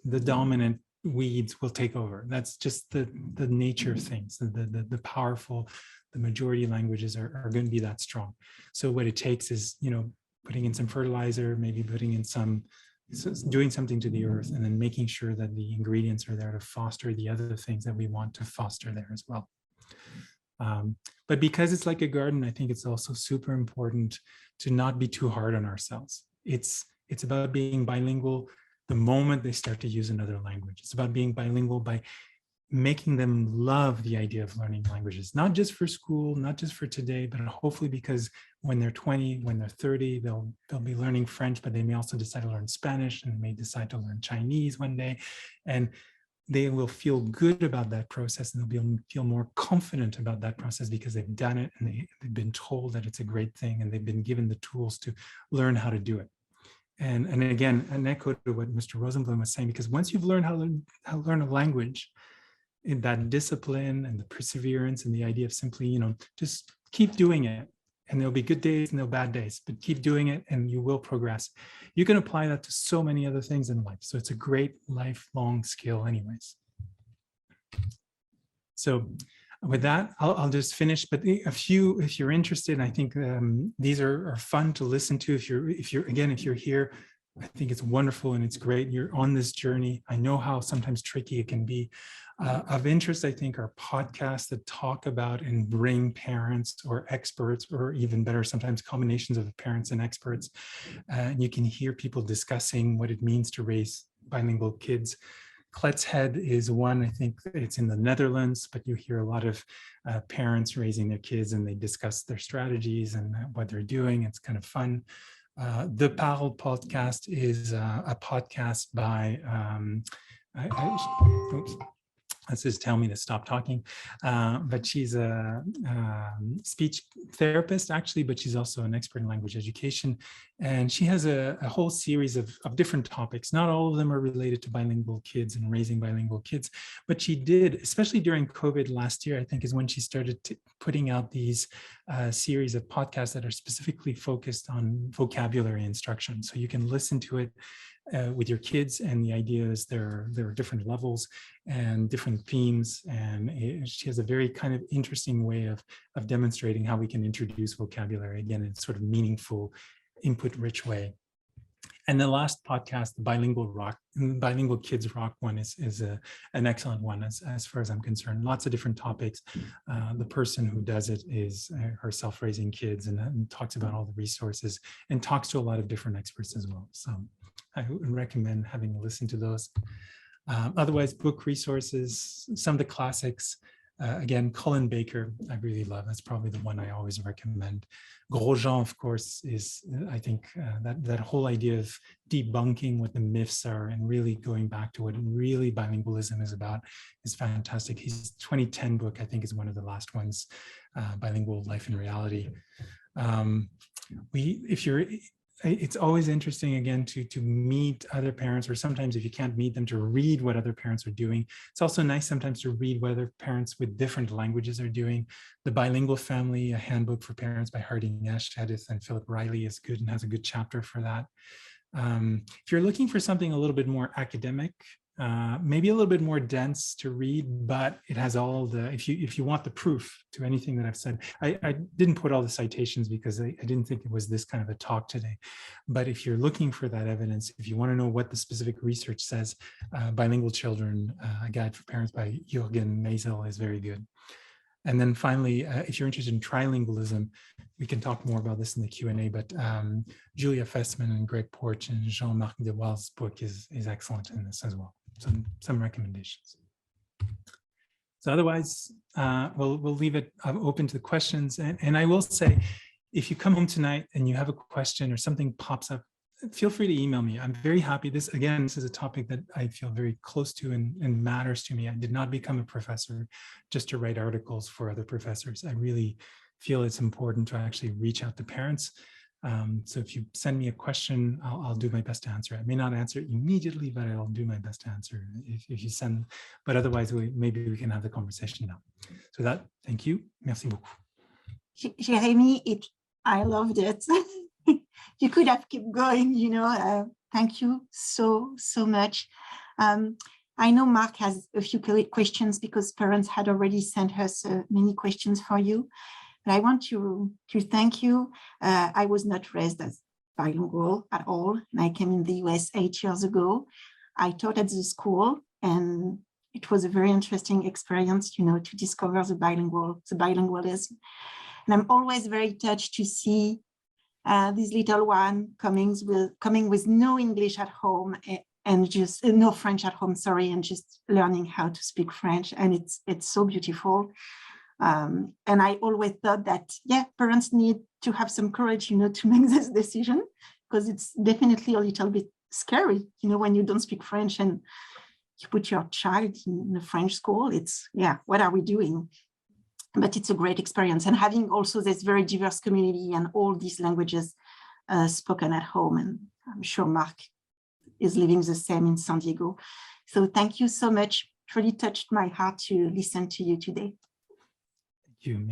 the dominant weeds will take over. That's just the nature of things. The powerful, the majority languages are going to be that strong. So what it takes is, you know, putting in some fertilizer, maybe putting in doing something to the earth, and then making sure that the ingredients are there to foster the other things that we want to foster there as well. But because it's like a garden, I think it's also super important to not be too hard on ourselves. It's about being bilingual the moment they start to use another language. It's about being bilingual by making them love the idea of learning languages, not just for school, not just for today, but hopefully because when they're 20, when they're 30, they'll be learning French, but they may also decide to learn Spanish, and may decide to learn Chinese one day. And they will feel good about that process, and they'll feel more confident about that process because they've done it, and they've been told that it's a great thing, and they've been given the tools to learn how to do it. And again, an echo to what Mr. Rosenblum was saying, because once you've learned how to learn a language, in that discipline and the perseverance and the idea of simply, you know, just keep doing it, and there'll be good days and there'll be bad days, but keep doing it and you will progress. You can apply that to so many other things in life. So it's a great lifelong skill anyways. So with that, I'll just finish, but if you're interested, I think these are fun to listen to. If you're here, I think it's wonderful and it's great. You're on this journey. I know how sometimes tricky it can be. Of interest, I think, are podcasts that talk about and bring parents or experts, or even better, sometimes combinations of parents and experts. And you can hear people discussing what it means to raise bilingual kids. Klet's Head is one, I think it's in the Netherlands, but you hear a lot of parents raising their kids, and they discuss their strategies and what they're doing. It's kind of fun. The Parle podcast is a podcast by, oops, this is telling me to stop talking, but she's a speech therapist actually, but she's also an expert in language education. And she has a whole series of different topics. Not all of them are related to bilingual kids and raising bilingual kids, but she did, especially during COVID last year, I think is when she started putting out these series of podcasts that are specifically focused on vocabulary instruction. So you can listen to it with your kids, and the idea is there are different levels and different themes, and she has a very kind of interesting way of demonstrating how we can introduce vocabulary again in a sort of meaningful, input-rich way. And the last podcast, the Bilingual Kids Rock one is an excellent one as far as I'm concerned. Lots of different topics. The person who does it is herself raising kids and talks about all the resources and talks to a lot of different experts as well. So I would recommend having a listen to those. Otherwise, book resources, some of the classics. Again, Colin Baker, I really love. That's probably the one I always recommend. Grosjean, of course, is, I think, that whole idea of debunking what the myths are and really going back to what really bilingualism is about is fantastic. His 2010 book, I think, is one of the last ones, Bilingual Life and Reality. It's always interesting, again, to meet other parents, or sometimes if you can't meet them, to read what other parents are doing. It's also nice sometimes to read what other parents with different languages are doing. The Bilingual Family, a handbook for parents by Harding Esch, Edith and Philip Riley is good and has a good chapter for that. If you're looking for something a little bit more academic, maybe a little bit more dense to read, but it has all the, if you want the proof to anything that I've said, I didn't put all the citations because I didn't think it was this kind of a talk today. But if you're looking for that evidence, if you want to know what the specific research says, Bilingual Children, A Guide for Parents by Jürgen Maisel is very good. And then finally, if you're interested in trilingualism, we can talk more about this in the Q&A, but Julia Fessman and Greg Porch and Jean-Marc Dewal's book is excellent in this as well. Some recommendations. So otherwise, we'll leave it open to the questions. And I will say, if you come home tonight and you have a question or something pops up, feel free to email me. I'm very happy. This is a topic that I feel very close to and matters to me. I did not become a professor just to write articles for other professors. I really feel it's important to actually reach out to parents. So if you send me a question, I'll do my best to answer it. I may not answer it immediately, but I'll do my best to answer if you send, but otherwise maybe we can have the conversation now. So that, thank you. Merci beaucoup. Jérémie, I loved it. You could have kept going, thank you so much. I know Mark has a few questions because parents had already sent us many questions for you. But I want to thank you. I was not raised as bilingual at all. And I came in the US 8 years ago. I taught at the school, and it was a very interesting experience, to discover the bilingualism. And I'm always very touched to see this little one coming with no English at home and just no French at home, sorry, and just learning how to speak French. And it's so beautiful. And I always thought that, parents need to have some courage, to make this decision, because it's definitely a little bit scary, when you don't speak French and you put your child in a French school. It's, what are we doing? But it's a great experience. And having also this very diverse community and all these languages spoken at home. And I'm sure Mark is living the same in San Diego. So thank you so much. It really touched my heart to listen to you today. Thank you.